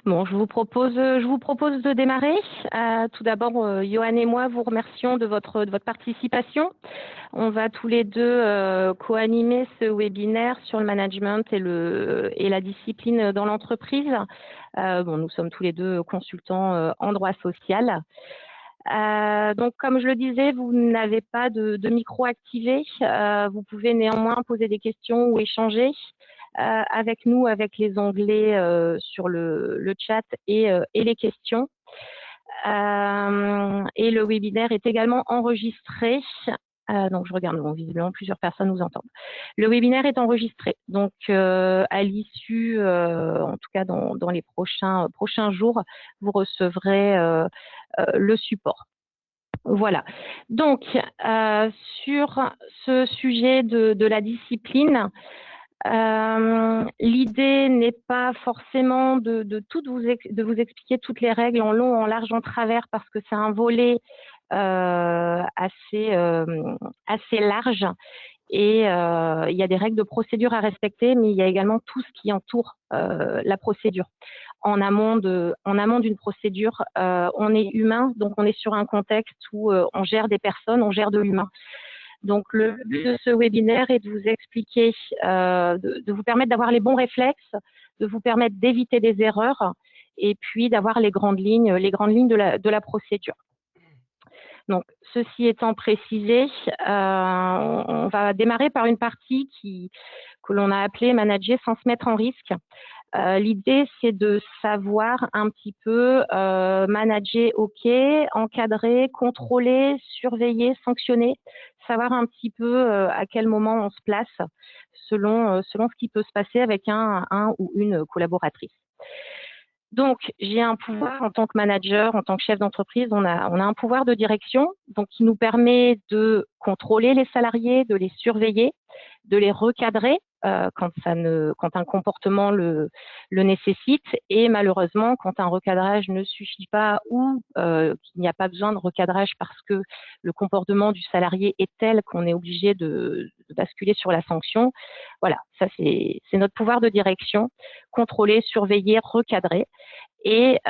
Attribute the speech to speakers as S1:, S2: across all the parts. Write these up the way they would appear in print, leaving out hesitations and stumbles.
S1: Bon, je vous propose de démarrer. Tout d'abord, Johan et moi vous remercions de votre participation. On va tous les deux co-animer ce webinaire sur le management et la discipline dans l'entreprise. Bon, nous sommes tous les deux consultants en droit social. Donc, comme je le disais, vous n'avez pas de micro activé. Vous pouvez néanmoins poser des questions ou échanger avec nous, avec les onglets sur le chat et les questions. Et le webinaire est également enregistré. Donc, je regarde, bon, visiblement, plusieurs personnes nous entendent. Le webinaire est enregistré. Donc, à l'issue, en tout cas dans les prochains jours, vous recevrez le support. Voilà. Donc, sur ce sujet de la discipline, l'idée n'est pas forcément de vous expliquer toutes les règles en long, en large, en travers, parce que c'est un volet assez large et il y a des règles de procédure à respecter, mais il y a également tout ce qui entoure la procédure. En amont d'une procédure, on est humain, donc on est sur un contexte où on gère des personnes, on gère de l'humain. Donc, le but de ce webinaire est de vous expliquer, de vous permettre d'avoir les bons réflexes, de vous permettre d'éviter des erreurs et puis d'avoir les grandes lignes de la procédure. Donc, ceci étant précisé, on va démarrer par une partie que l'on a appelée « Manager sans se mettre en risque ». L'idée, c'est de savoir un petit peu manager, ok, encadrer, contrôler, surveiller, sanctionner, savoir un petit peu à quel moment on se place selon ce qui peut se passer avec un ou une collaboratrice. Donc, j'ai un pouvoir en tant que manager, en tant que chef d'entreprise, on a un pouvoir de direction, donc qui nous permet de contrôler les salariés, de les surveiller, de les recadrer quand un comportement le nécessite, et malheureusement quand un recadrage ne suffit pas ou qu'il n'y a pas besoin de recadrage parce que le comportement du salarié est tel qu'on est obligé de basculer sur la sanction. Voilà, ça c'est notre pouvoir de direction, contrôler, surveiller, recadrer et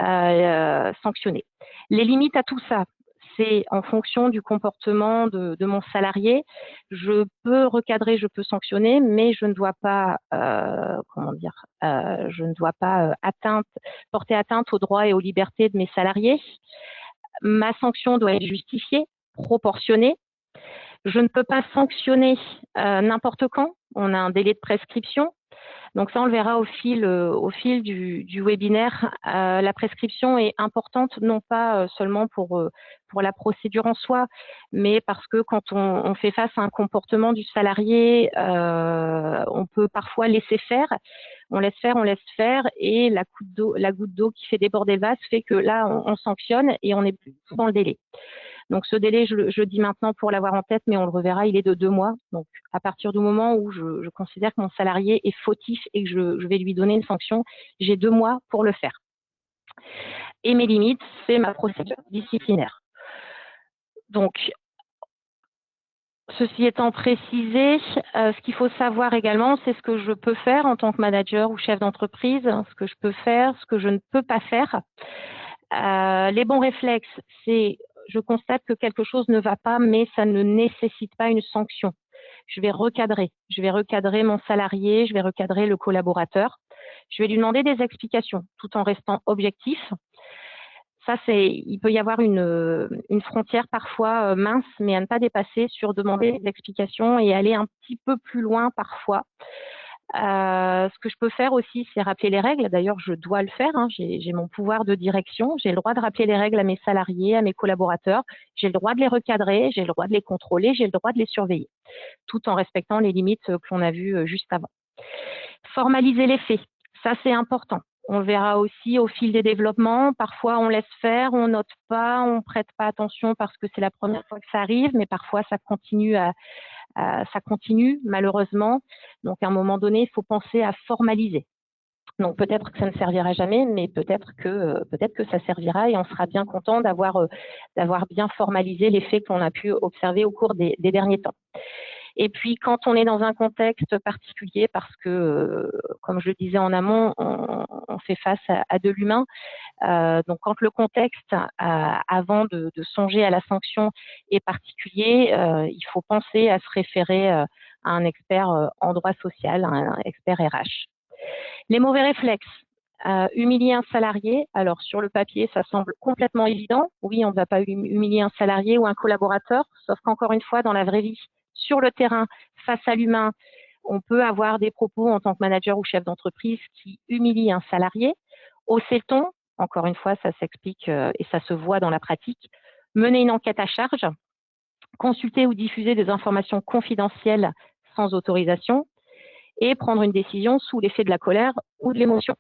S1: sanctionner. Les limites à tout ça, c'est en fonction du comportement de mon salarié. Je peux recadrer, je peux sanctionner, mais je ne dois pas, je ne dois pas porter atteinte aux droits et aux libertés de mes salariés. Ma sanction doit être justifiée, proportionnée. Je ne peux pas sanctionner n'importe quand. On a un délai de prescription. Donc ça, on le verra au fil du webinaire. La prescription est importante, non pas seulement pour la procédure en soi, mais parce que quand on fait face à un comportement du salarié, on peut parfois laisser faire. On laisse faire, et la goutte d'eau qui fait déborder le vase fait que là, on sanctionne et on est plus dans le délai. Donc, ce délai, je dis maintenant pour l'avoir en tête, mais on le reverra, il est de 2 mois. Donc, à partir du moment où je considère que mon salarié est fautif et que je vais lui donner une sanction, j'ai 2 mois pour le faire. Et mes limites, c'est ma procédure disciplinaire. Donc, ceci étant précisé, ce qu'il faut savoir également, c'est ce que je peux faire en tant que manager ou chef d'entreprise, ce que je peux faire, ce que je ne peux pas faire. Les bons réflexes, c'est je constate que quelque chose ne va pas, mais ça ne nécessite pas une sanction. Je vais recadrer mon salarié, je vais recadrer le collaborateur. Je vais lui demander des explications tout en restant objectif. Ça, il peut y avoir une frontière parfois mince, mais à ne pas dépasser sur demander des explications et aller un petit peu plus loin parfois. Ce que je peux faire aussi, c'est rappeler les règles. D'ailleurs, je dois le faire. Hein. J'ai mon pouvoir de direction. J'ai le droit de rappeler les règles à mes salariés, à mes collaborateurs. J'ai le droit de les recadrer. J'ai le droit de les contrôler. J'ai le droit de les surveiller, tout en respectant les limites que l'on a vues juste avant. Formaliser les faits, ça c'est important. On le verra aussi au fil des développements. Parfois, on laisse faire, on note pas, on prête pas attention parce que c'est la première fois que ça arrive, mais parfois ça continue malheureusement. Donc, à un moment donné, il faut penser à formaliser. Donc, peut-être que ça ne servira jamais, mais peut-être que ça servira et on sera bien content d'avoir bien formalisé les faits qu'on a pu observer au cours des derniers temps. Et puis, quand on est dans un contexte particulier, parce que, comme je le disais en amont, on fait face à de l'humain, donc quand le contexte, avant de songer à la sanction, est particulier, il faut penser à se référer à un expert en droit social, un expert RH. Les mauvais réflexes. Humilier un salarié, alors sur le papier, ça semble complètement évident. Oui, on ne va pas humilier un salarié ou un collaborateur, sauf qu'encore une fois, dans la vraie vie, sur le terrain, face à l'humain, on peut avoir des propos en tant que manager ou chef d'entreprise qui humilient un salarié. Hausser le ton, encore une fois, ça s'explique et ça se voit dans la pratique. Mener une enquête à charge, consulter ou diffuser des informations confidentielles sans autorisation et prendre une décision sous l'effet de la colère ou de l'émotion.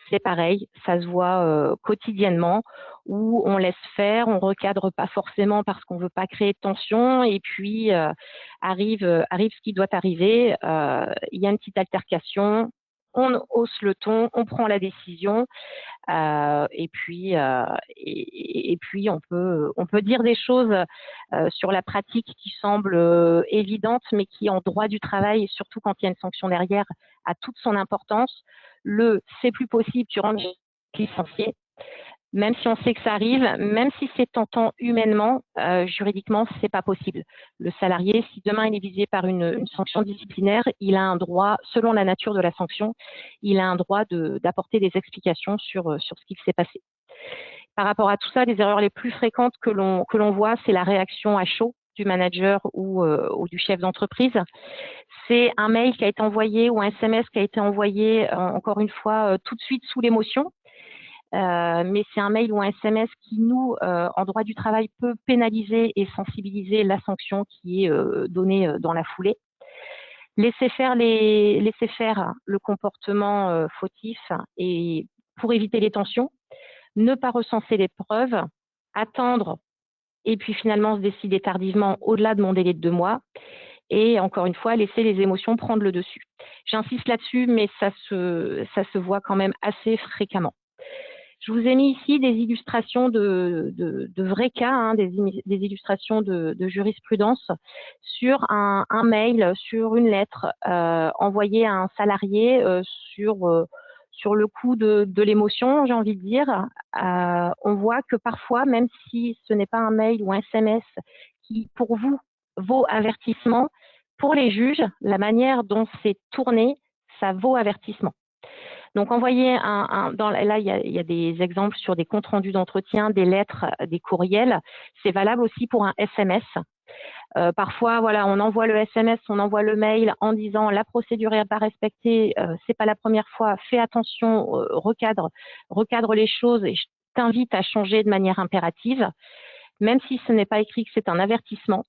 S1: C'est pareil, ça se voit quotidiennement, où on laisse faire, on recadre pas forcément parce qu'on veut pas créer de tension, et puis arrive ce qui doit arriver. Il y a une petite altercation, on hausse le ton, on prend la décision, et puis on peut dire des choses sur la pratique qui semblent évidentes, mais qui en droit du travail, et surtout quand il y a une sanction derrière, a toute son importance. C'est plus possible, tu rentres licencié, même si on sait que ça arrive, même si c'est tentant humainement, juridiquement, c'est pas possible. Le salarié, si demain il est visé par une sanction disciplinaire, il a un droit, selon la nature de la sanction, il a un droit d'apporter des explications sur ce qui s'est passé. Par rapport à tout ça, les erreurs les plus fréquentes que l'on voit, c'est la réaction à chaud du manager ou du chef d'entreprise. C'est un mail qui a été envoyé ou un SMS qui a été envoyé, encore une fois, tout de suite sous l'émotion. Mais c'est un mail ou un SMS qui, nous, en droit du travail, peut pénaliser et sensibiliser la sanction qui est donnée dans la foulée. Laisser faire le comportement fautif et pour éviter les tensions, ne pas recenser les preuves, attendre et puis finalement se décider tardivement au-delà de mon délai de 2 mois. Et encore une fois, laisser les émotions prendre le dessus. J'insiste là-dessus, mais ça se voit quand même assez fréquemment. Je vous ai mis ici des illustrations de vrais cas, hein, des illustrations de jurisprudence sur un mail, sur une lettre envoyée à un salarié sur le coup de l'émotion, j'ai envie de dire. On voit que parfois, même si ce n'est pas un mail ou un SMS qui, pour vous, vaut avertissement, pour les juges, la manière dont c'est tourné, ça vaut avertissement. Donc, envoyer là, il y a des exemples sur des comptes rendus d'entretien, des lettres, des courriels. C'est valable aussi pour un SMS. Parfois, voilà, on envoie le SMS, on envoie le mail en disant la procédure n'est pas respectée, c'est pas la première fois, fais attention, recadre les choses et je t'invite à changer de manière impérative. Même si ce n'est pas écrit que c'est un avertissement,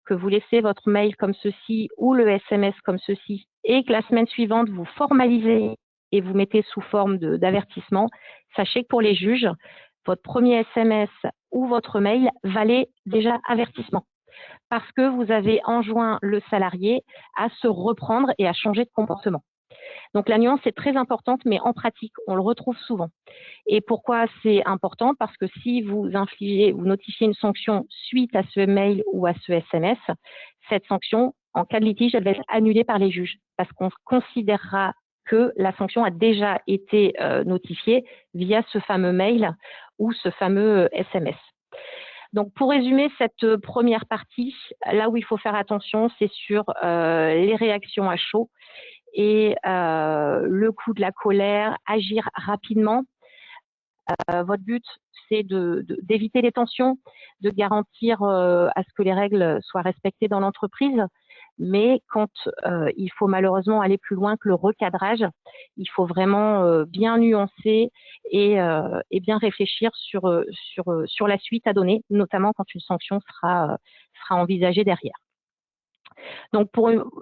S1: que vous laissez votre mail comme ceci ou le SMS comme ceci et que la semaine suivante, vous formalisez et vous mettez sous forme d'avertissement, sachez que pour les juges, votre premier SMS ou votre mail valait déjà avertissement parce que vous avez enjoint le salarié à se reprendre et à changer de comportement. Donc la nuance est très importante, mais en pratique, on le retrouve souvent. Et pourquoi c'est important? Parce que si vous notifiez une sanction suite à ce mail ou à ce SMS, cette sanction, en cas de litige, elle va être annulée par les juges parce qu'on considérera que la sanction a déjà été notifiée via ce fameux mail ou ce fameux SMS. Donc, pour résumer cette première partie, là où il faut faire attention, c'est sur les réactions à chaud et le coup de la colère, agir rapidement. Votre but, c'est d'éviter les tensions, de garantir à ce que les règles soient respectées dans l'entreprise. Mais quand il faut malheureusement aller plus loin que le recadrage, il faut vraiment bien nuancer et bien réfléchir sur la suite à donner, notamment quand une sanction sera envisagée derrière. Donc,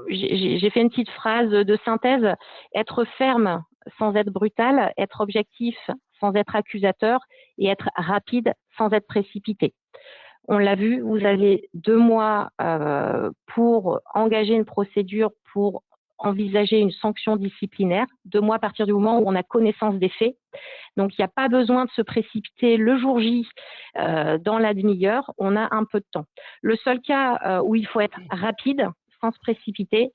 S1: j'ai fait une petite phrase de synthèse. Être ferme sans être brutal, être objectif sans être accusateur et être rapide sans être précipité. On l'a vu, vous avez 2 mois pour engager une procédure pour envisager une sanction disciplinaire, 2 mois à partir du moment où on a connaissance des faits. Donc, il n'y a pas besoin de se précipiter le jour J dans la demi-heure, on a un peu de temps. Le seul cas où il faut être rapide, sans se précipiter,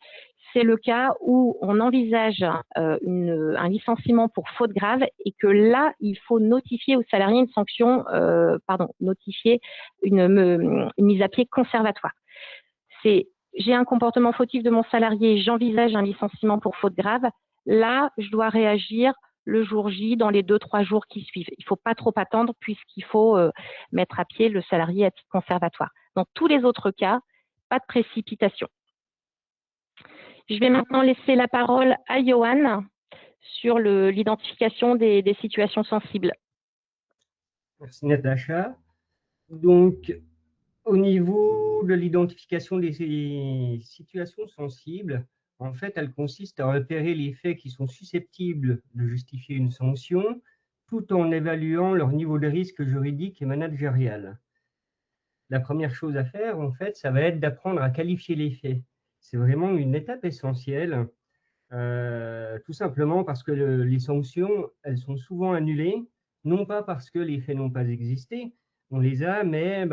S1: c'est le cas où on envisage un licenciement pour faute grave et que là, il faut notifier au salarié une sanction, notifier une mise à pied conservatoire. C'est j'ai un comportement fautif de mon salarié, j'envisage un licenciement pour faute grave. Là, je dois réagir le jour J, dans les 2-3 jours qui suivent. Il ne faut pas trop attendre puisqu'il faut mettre à pied le salarié à titre conservatoire. Dans tous les autres cas, pas de précipitation. Je vais maintenant laisser la parole à Johan sur l'identification des situations sensibles.
S2: Merci Natacha. Donc, au niveau de l'identification des situations sensibles, en fait, elle consiste à repérer les faits qui sont susceptibles de justifier une sanction, tout en évaluant leur niveau de risque juridique et managérial. La première chose à faire, en fait, ça va être d'apprendre à qualifier les faits. C'est vraiment une étape essentielle, tout simplement parce que les sanctions, elles sont souvent annulées, non pas parce que les faits n'ont pas existé, on les a, mais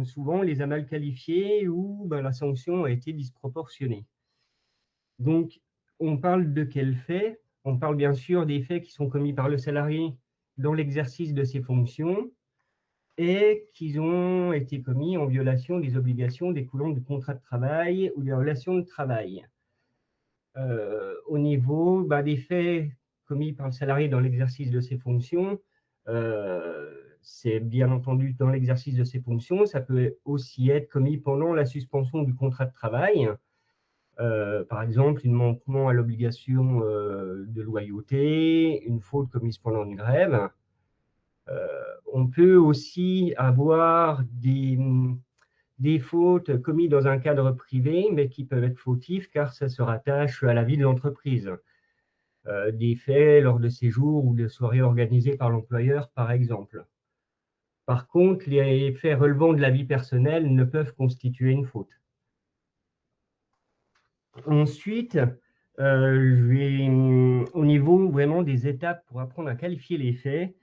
S2: souvent on les a mal qualifiés ou la sanction a été disproportionnée. Donc, on parle de quels faits? On parle bien sûr des faits qui sont commis par le salarié dans l'exercice de ses fonctions et qui ont été commis en violation des obligations découlant du contrat de travail ou des relations de travail. Au niveau des faits commis par le salarié dans l'exercice de ses fonctions, c'est bien entendu dans l'exercice de ses fonctions, ça peut aussi être commis pendant la suspension du contrat de travail, par exemple, un manquement à l'obligation de loyauté, une faute commise pendant une grève. On peut aussi avoir des fautes commises dans un cadre privé, mais qui peuvent être fautifs car ça se rattache à la vie de l'entreprise. Des faits lors de séjours ou de soirées organisées par l'employeur, par exemple. Par contre, les faits relevant de la vie personnelle ne peuvent constituer une faute. Ensuite, au niveau vraiment des étapes pour apprendre à qualifier les faits,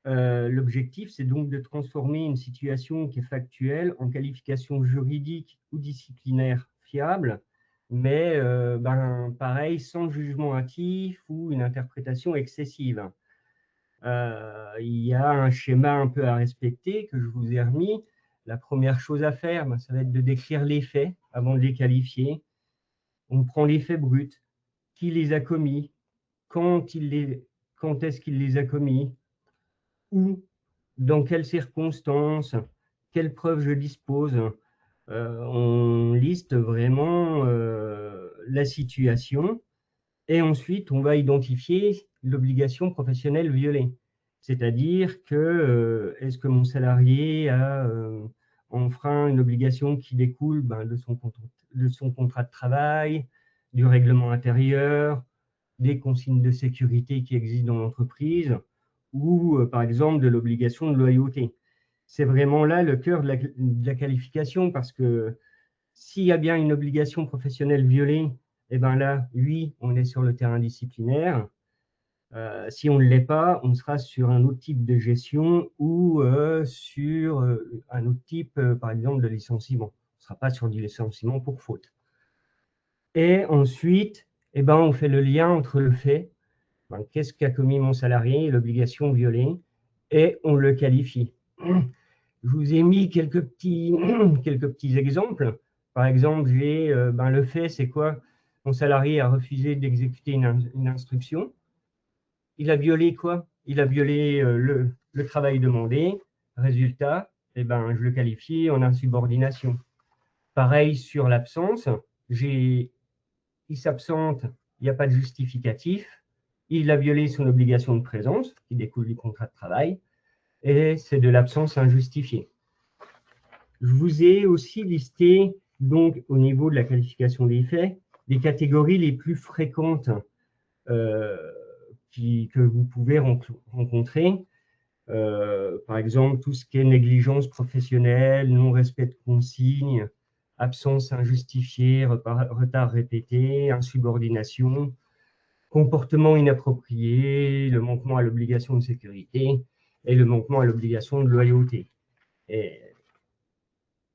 S2: l'objectif, c'est donc de transformer une situation qui est factuelle en qualification juridique ou disciplinaire fiable, mais pareil, sans jugement hâtif ou une interprétation excessive. Il y a un schéma un peu à respecter que je vous ai remis. La première chose à faire, ça va être de décrire les faits avant de les qualifier. On prend les faits bruts, qui les a commis, quand est-ce qu'il les a commis, où, dans quelles circonstances, quelles preuves je dispose. On liste vraiment la situation et ensuite on va identifier l'obligation professionnelle violée. C'est-à-dire que est-ce que mon salarié a enfreint une obligation qui découle de son contrat de travail, du règlement intérieur, des consignes de sécurité qui existent dans l'entreprise, ou par exemple de l'obligation de loyauté. C'est vraiment là le cœur de la qualification, parce que s'il y a bien une obligation professionnelle violée, eh bien là, oui, on est sur le terrain disciplinaire. Si on ne l'est pas, on sera sur un autre type de gestion ou sur un autre type, par exemple, de licenciement. On ne sera pas sur du licenciement pour faute. Et ensuite, on fait le lien entre le fait, qu'est-ce qu'a commis mon salarié et l'obligation violée, et on le qualifie. Je vous ai mis quelques petits exemples. Par exemple, j'ai le fait, c'est quoi? Mon salarié a refusé d'exécuter une instruction. Il a violé quoi? Il a violé le travail demandé. Résultat, je le qualifie en insubordination. Pareil sur l'absence. Il s'absente, il n'y a pas de justificatif. Il a violé son obligation de présence, qui découle du contrat de travail, et c'est de l'absence injustifiée. Je vous ai aussi listé, donc, au niveau de la qualification des faits, les catégories les plus fréquentes que vous pouvez rencontrer. Par exemple, tout ce qui est négligence professionnelle, non-respect de consignes, absence injustifiée, retard répété, insubordination, comportement inapproprié, le manquement à l'obligation de sécurité et le manquement à l'obligation de loyauté. Et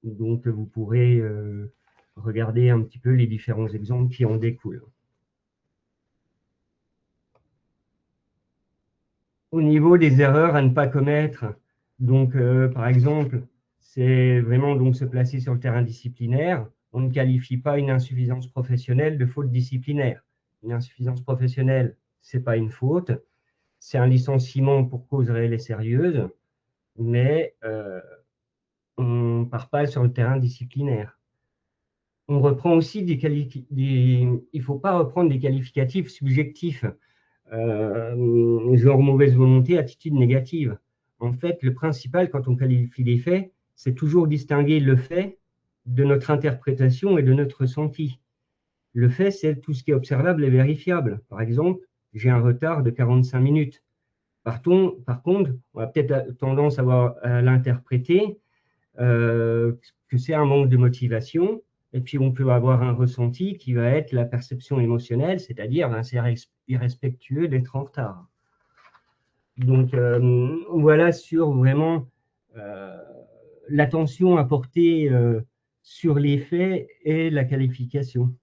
S2: donc, vous pourrez regarder un petit peu les différents exemples qui en découlent. Au niveau des erreurs à ne pas commettre, donc par exemple, c'est vraiment donc se placer sur le terrain disciplinaire. On ne qualifie pas une insuffisance professionnelle de faute disciplinaire. Une insuffisance professionnelle, ce n'est pas une faute, c'est un licenciement pour cause réelle et sérieuse, mais on ne part pas sur le terrain disciplinaire. On reprend aussi il ne faut pas reprendre des qualificatifs subjectifs, genre mauvaise volonté, attitude négative. En fait, le principal quand on qualifie les faits, c'est toujours distinguer le fait de notre interprétation et de notre ressenti. Le fait, c'est tout ce qui est observable et vérifiable. Par exemple, j'ai un retard de 45 minutes. Par contre, on a peut-être tendance à l'interpréter que c'est un manque de motivation, et puis on peut avoir un ressenti qui va être la perception émotionnelle, c'est-à-dire c'est irrespectueux d'être en retard. Donc voilà sur vraiment l'attention à porter sur les faits et la qualification.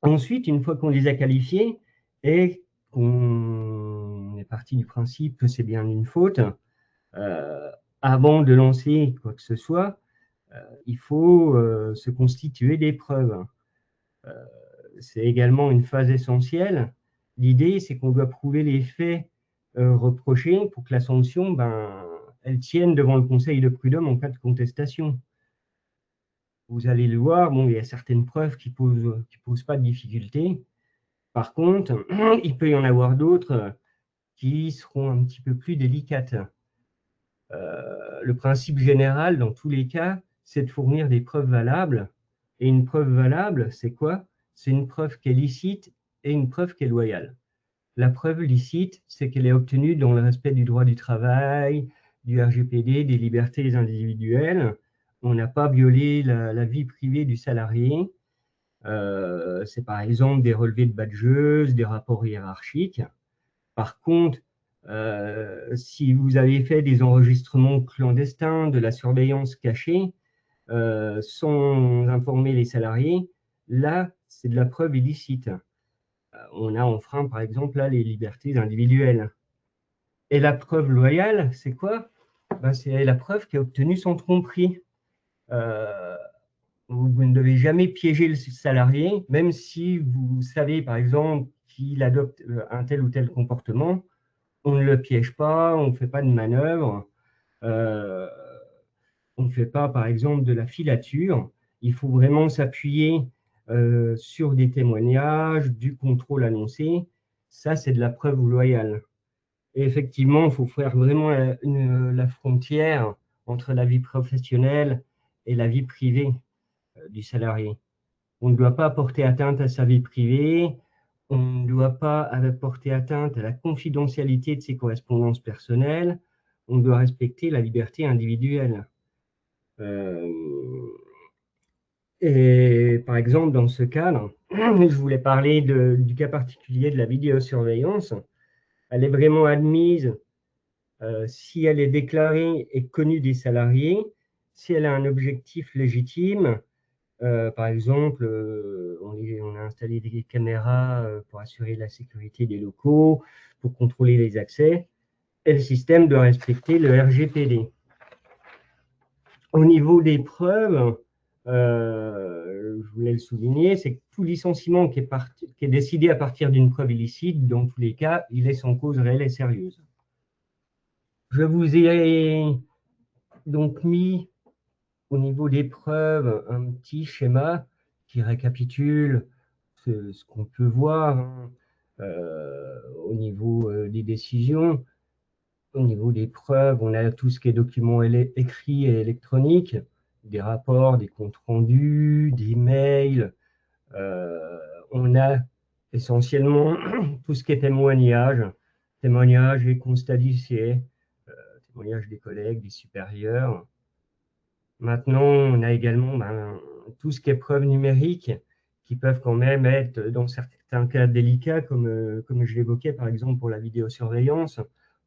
S2: Ensuite, une fois qu'on les a qualifiés et qu'on est parti du principe que c'est bien une faute, avant de lancer quoi que ce soit, il faut se constituer des preuves. C'est également une phase essentielle. L'idée, c'est qu'on doit prouver les faits reprochés pour que la sanction, elle tienne devant le conseil de prud'homme en cas de contestation. Vous allez le voir, bon, il y a certaines preuves qui posent pas de difficulté. Par contre, il peut y en avoir d'autres qui seront un petit peu plus délicates. Le principe général, dans tous les cas, c'est de fournir des preuves valables. Et une preuve valable, c'est quoi? C'est une preuve qui est licite et une preuve qui est loyale. La preuve licite, c'est qu'elle est obtenue dans le respect du droit du travail, du RGPD, des libertés individuelles. On n'a pas violé la vie privée du salarié. C'est par exemple des relevés de badgeuse, des rapports hiérarchiques. Par contre, si vous avez fait des enregistrements clandestins, de la surveillance cachée, sans informer les salariés, là, c'est de la preuve illicite. On a enfreint, par exemple, là, les libertés individuelles. Et la preuve loyale, c'est quoi? C'est la preuve qui est obtenue sans tromperie. Vous ne devez jamais piéger le salarié, même si vous savez, par exemple, qu'il adopte un tel ou tel comportement. On ne le piège pas, on ne fait pas de manœuvre, on ne fait pas, par exemple, de la filature. Il faut vraiment s'appuyer sur des témoignages, du contrôle annoncé. Ça, c'est de la preuve loyale. Et effectivement, il faut faire vraiment la frontière entre la vie professionnelle et la vie privée du salarié. On ne doit pas porter atteinte à sa vie privée, on ne doit pas porter atteinte à la confidentialité de ses correspondances personnelles, on doit respecter la liberté individuelle. Et par exemple, dans ce cadre, je voulais parler du cas particulier de la vidéosurveillance. Elle est vraiment admise si elle est déclarée et connue des salariés, si elle a un objectif légitime. Par exemple, on a installé des caméras pour assurer la sécurité des locaux, pour contrôler les accès, et le système doit respecter le RGPD. Au niveau des preuves, je voulais le souligner, c'est que tout licenciement qui est décidé à partir d'une preuve illicite, dans tous les cas, il est sans cause réelle et sérieuse. Je vous ai donc mis au niveau des preuves un petit schéma qui récapitule ce qu'on peut voir au niveau des décisions. Au niveau des preuves, on a tout ce qui est documents écrits et électroniques, des rapports, des comptes rendus, des mails. On a essentiellement tout ce qui est témoignages et constats d'huissier, témoignages des collègues, des supérieurs. Maintenant, on a également tout ce qui est preuves numériques qui peuvent quand même être, dans certains cas délicats, comme je l'évoquais par exemple pour la vidéosurveillance.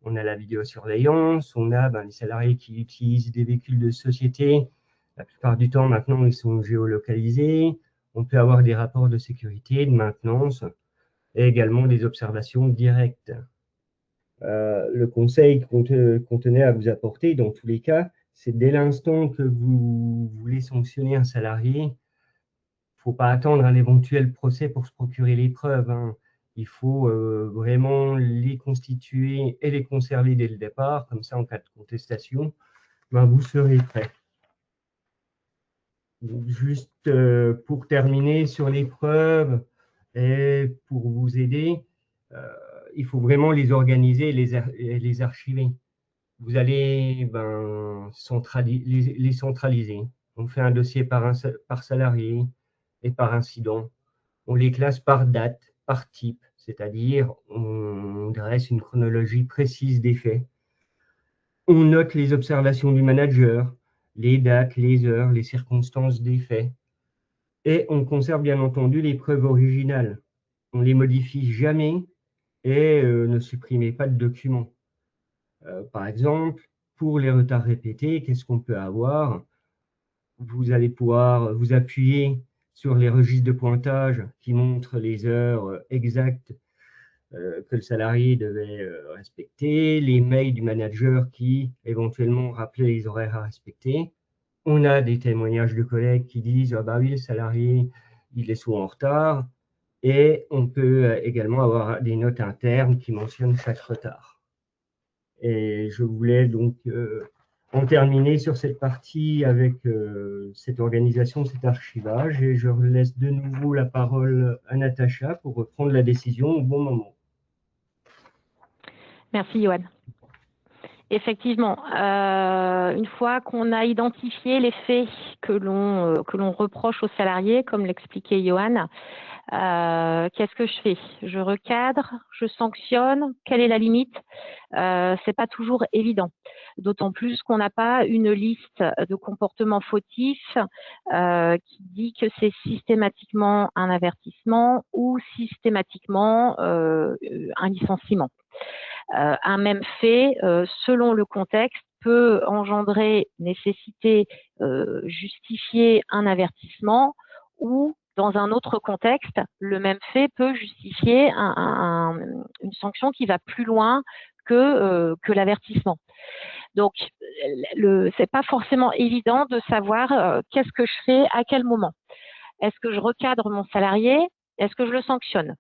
S2: On a la vidéosurveillance, on a les salariés qui utilisent des véhicules de société La plupart du temps, maintenant, ils sont géolocalisés. On peut avoir des rapports de sécurité, de maintenance et également des observations directes. Le conseil qu'on tenait à vous apporter, dans tous les cas, c'est dès l'instant que vous voulez sanctionner un salarié, il ne faut pas attendre un éventuel procès pour se procurer les preuves, hein. Il faut vraiment les constituer et les conserver dès le départ, comme ça, en cas de contestation, ben, vous serez prêt. Juste pour terminer sur les preuves et pour vous aider, il faut vraiment les organiser et les archiver. Vous allez les centraliser. On fait un dossier par salarié et par incident. On les classe par date, par type, c'est-à-dire on dresse une chronologie précise des faits. On note les observations du manager, les dates, les heures, les circonstances des faits. Et on conserve bien entendu les preuves originales. On ne les modifie jamais et ne supprimez pas de documents. Par exemple, pour les retards répétés, qu'est-ce qu'on peut avoir? Vous allez pouvoir vous appuyer sur les registres de pointage qui montrent les heures exactes que le salarié devait respecter, les mails du manager qui éventuellement rappelaient les horaires à respecter. On a des témoignages de collègues qui disent « Ah bah oui, le salarié, il est souvent en retard ». Et on peut également avoir des notes internes qui mentionnent chaque retard. Et je voulais donc en terminer sur cette partie avec cette organisation, cet archivage. Et je laisse de nouveau la parole à Natacha pour reprendre la décision au bon moment.
S1: Merci, Johan. Effectivement, une fois qu'on a identifié les faits que l'on reproche aux salariés, comme l'expliquait Johan, qu'est-ce que je fais? Je recadre, je sanctionne, quelle est la limite? C'est pas toujours évident, d'autant plus qu'on n'a pas une liste de comportements fautifs qui dit que c'est systématiquement un avertissement ou systématiquement un licenciement. Un même fait, selon le contexte, peut engendrer, nécessiter, justifier un avertissement ou dans un autre contexte, le même fait peut justifier une sanction qui va plus loin que l'avertissement. Donc, c'est pas forcément évident de savoir qu'est-ce que je fais à quel moment. Est-ce que je recadre mon salarié? Est-ce que je le sanctionne?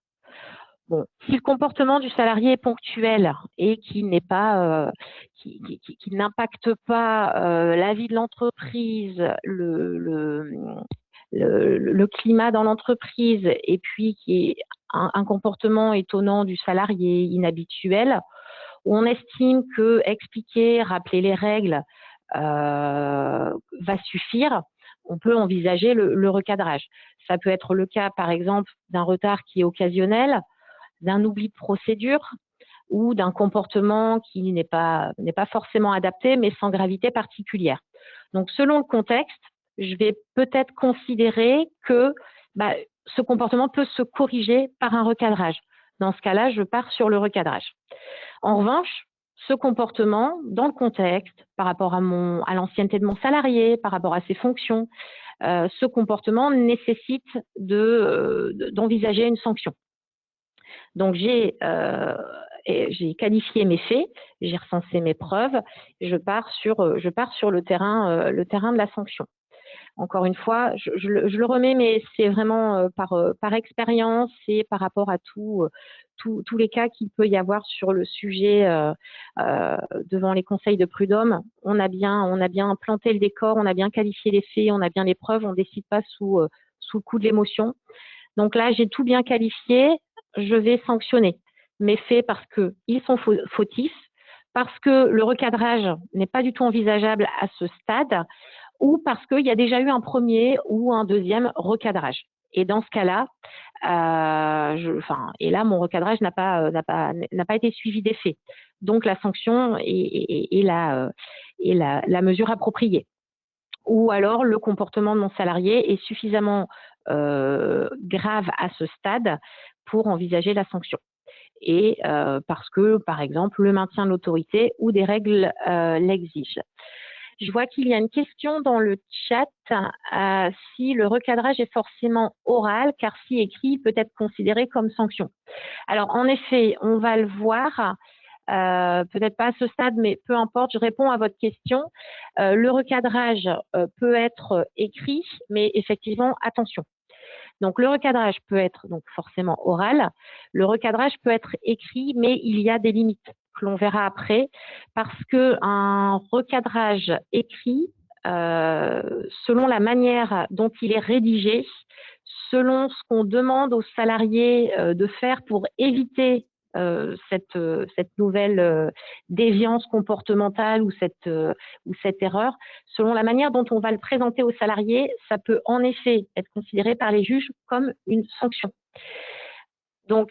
S1: Bon, si le comportement du salarié est ponctuel et qui n'est pas, qui n'impacte pas la vie de l'entreprise, le climat dans l'entreprise, et puis qui est un comportement étonnant du salarié, inhabituel, où on estime que expliquer, rappeler les règles va suffire, on peut envisager le recadrage. Ça peut être le cas, par exemple, d'un retard qui est occasionnel, d'un oubli de procédure ou d'un comportement qui n'est pas forcément adapté, mais sans gravité particulière. Donc, selon le contexte, je vais peut-être considérer que ce comportement peut se corriger par un recadrage. Dans ce cas-là, je pars sur le recadrage. En revanche, ce comportement, dans le contexte, par rapport à l'ancienneté de mon salarié, par rapport à ses fonctions, ce comportement nécessite d'envisager une sanction. Donc, j'ai qualifié mes faits, j'ai recensé mes preuves, je pars sur le terrain de la sanction. Encore une fois, je le remets, mais c'est vraiment par expérience et par rapport à tous les cas qu'il peut y avoir sur le sujet devant les conseils de prud'homme. On a bien planté le décor, on a bien qualifié les faits, on a bien les preuves, on ne décide pas sous le coup de l'émotion. Donc là, j'ai tout bien qualifié, je vais sanctionner mes faits parce qu'ils sont fautifs, parce que le recadrage n'est pas du tout envisageable à ce stade, ou parce qu'il y a déjà eu un premier ou un deuxième recadrage. Et dans ce cas-là, et là, mon recadrage n'a pas été suivi des faits. Donc, la sanction est la mesure appropriée. Ou alors, le comportement de mon salarié est suffisamment grave à ce stade pour envisager la sanction. Et parce que, par exemple, le maintien de l'autorité ou des règles l'exigent. Je vois qu'il y a une question dans le chat, si le recadrage est forcément oral, car si écrit, peut être considéré comme sanction. Alors, en effet, on va le voir, peut-être pas à ce stade, mais peu importe, je réponds à votre question. Le recadrage peut être écrit, mais effectivement, attention. Donc, le recadrage peut être donc forcément oral. Le recadrage peut être écrit, mais il y a des limites que l'on verra après, parce que un recadrage écrit, selon la manière dont il est rédigé, selon ce qu'on demande aux salariés de faire pour éviter cette nouvelle déviance comportementale ou cette erreur, selon la manière dont on va le présenter aux salariés, ça peut en effet être considéré par les juges comme une sanction. Donc,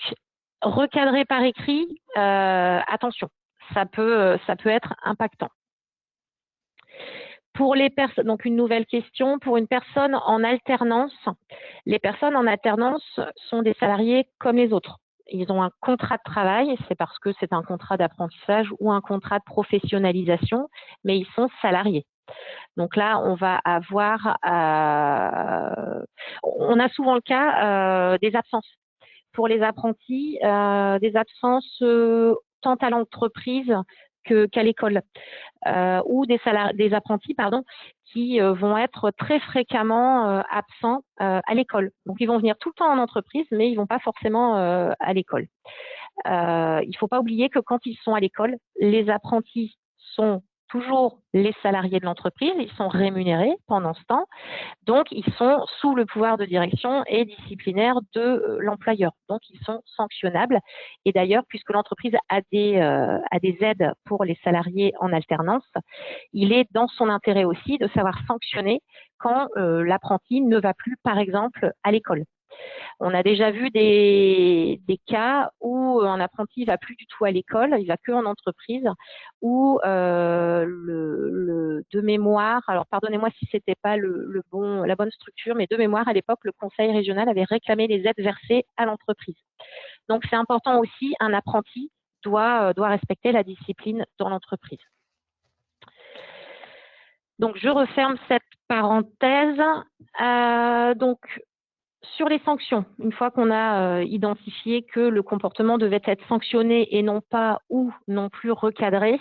S1: recadrer par écrit, attention, ça peut être impactant. Pour les personnes, donc une nouvelle question, pour une personne en alternance, les personnes en alternance sont des salariés comme les autres. Ils ont un contrat de travail, c'est parce que c'est un contrat d'apprentissage ou un contrat de professionnalisation, mais ils sont salariés. Donc là, on va avoir, on a souvent le cas des absences. Pour les apprentis, des absences tant à l'entreprise qu'à l'école, ou des apprentis, pardon, qui vont être très fréquemment absents à l'école. Donc, ils vont venir tout le temps en entreprise, mais ils vont pas forcément à l'école. Il ne faut pas oublier que quand ils sont à l'école, les apprentis sont toujours les salariés de l'entreprise, ils sont rémunérés pendant ce temps, donc ils sont sous le pouvoir de direction et disciplinaire de l'employeur, donc ils sont sanctionnables. Et d'ailleurs, puisque l'entreprise a des aides pour les salariés en alternance, il est dans son intérêt aussi de savoir sanctionner quand l'apprenti ne va plus, par exemple, à l'école. On a déjà vu des cas où un apprenti va plus du tout à l'école, il va que en entreprise, où de mémoire, alors pardonnez-moi si c'était pas la bonne structure, mais de mémoire à l'époque, le conseil régional avait réclamé les aides versées à l'entreprise. Donc c'est important aussi, un apprenti doit respecter la discipline dans l'entreprise. Donc je referme cette parenthèse. Donc sur les sanctions, une fois qu'on a identifié que le comportement devait être sanctionné et non pas ou non plus recadré,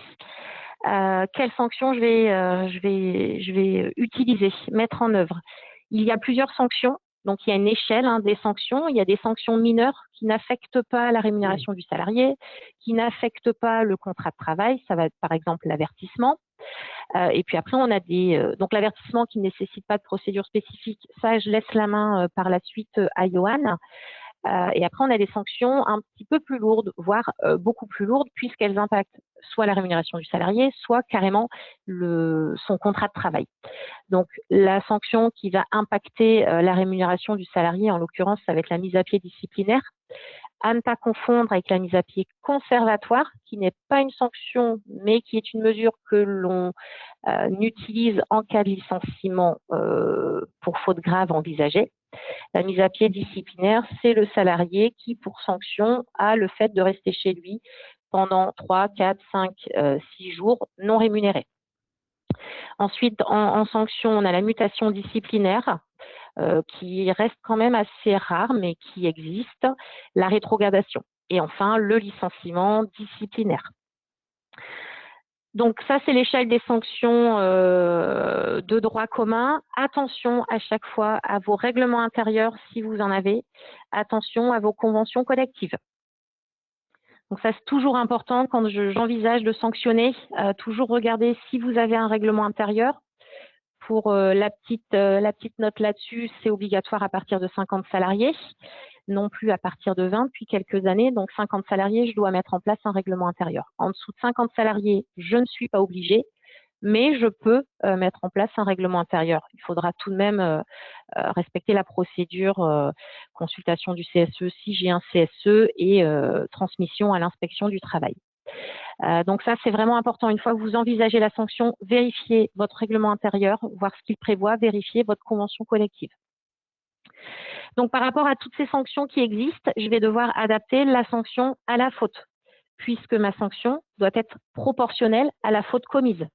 S1: quelles sanctions je vais utiliser, mettre en œuvre? Il y a plusieurs sanctions, donc il y a une échelle des sanctions. Il y a des sanctions mineures qui n'affectent pas la rémunération du salarié, qui n'affectent pas le contrat de travail. Ça va être par exemple l'avertissement. Et puis après, on a donc l'avertissement qui ne nécessite pas de procédure spécifique. Ça, je laisse la main par la suite à Johan. Et après, on a des sanctions un petit peu plus lourdes, voire beaucoup plus lourdes, puisqu'elles impactent soit la rémunération du salarié, soit carrément son contrat de travail. Donc, la sanction qui va impacter la rémunération du salarié, en l'occurrence, ça va être la mise à pied disciplinaire, à ne pas confondre avec la mise à pied conservatoire, qui n'est pas une sanction, mais qui est une mesure que l'on utilise en cas de licenciement pour faute grave envisagée. La mise à pied disciplinaire, c'est le salarié qui, pour sanction, a le fait de rester chez lui pendant 3, 4, 5, 6 jours non rémunérés. Ensuite, en sanction, on a la mutation disciplinaire, qui reste quand même assez rare, mais qui existe, la rétrogradation. Et enfin, le licenciement disciplinaire. Donc ça, c'est l'échelle des sanctions de droit commun. Attention à chaque fois à vos règlements intérieurs si vous en avez. Attention à vos conventions collectives. Donc ça, c'est toujours important quand j'envisage de sanctionner. Toujours regarder si vous avez un règlement intérieur. Pour la petite note là-dessus, c'est obligatoire à partir de 50 salariés, non plus à partir de 20 depuis quelques années. Donc 50 salariés, je dois mettre en place un règlement intérieur. En dessous de 50 salariés, je ne suis pas obligée, mais je peux mettre en place un règlement intérieur. Il faudra tout de même respecter la procédure consultation du CSE si j'ai un CSE et transmission à l'inspection du travail. Donc ça, c'est vraiment important. Une fois que vous envisagez la sanction, vérifiez votre règlement intérieur, voir ce qu'il prévoit, vérifiez votre convention collective. Donc par rapport à toutes ces sanctions qui existent, je vais devoir adapter la sanction à la faute, puisque ma sanction doit être proportionnelle à la faute commise.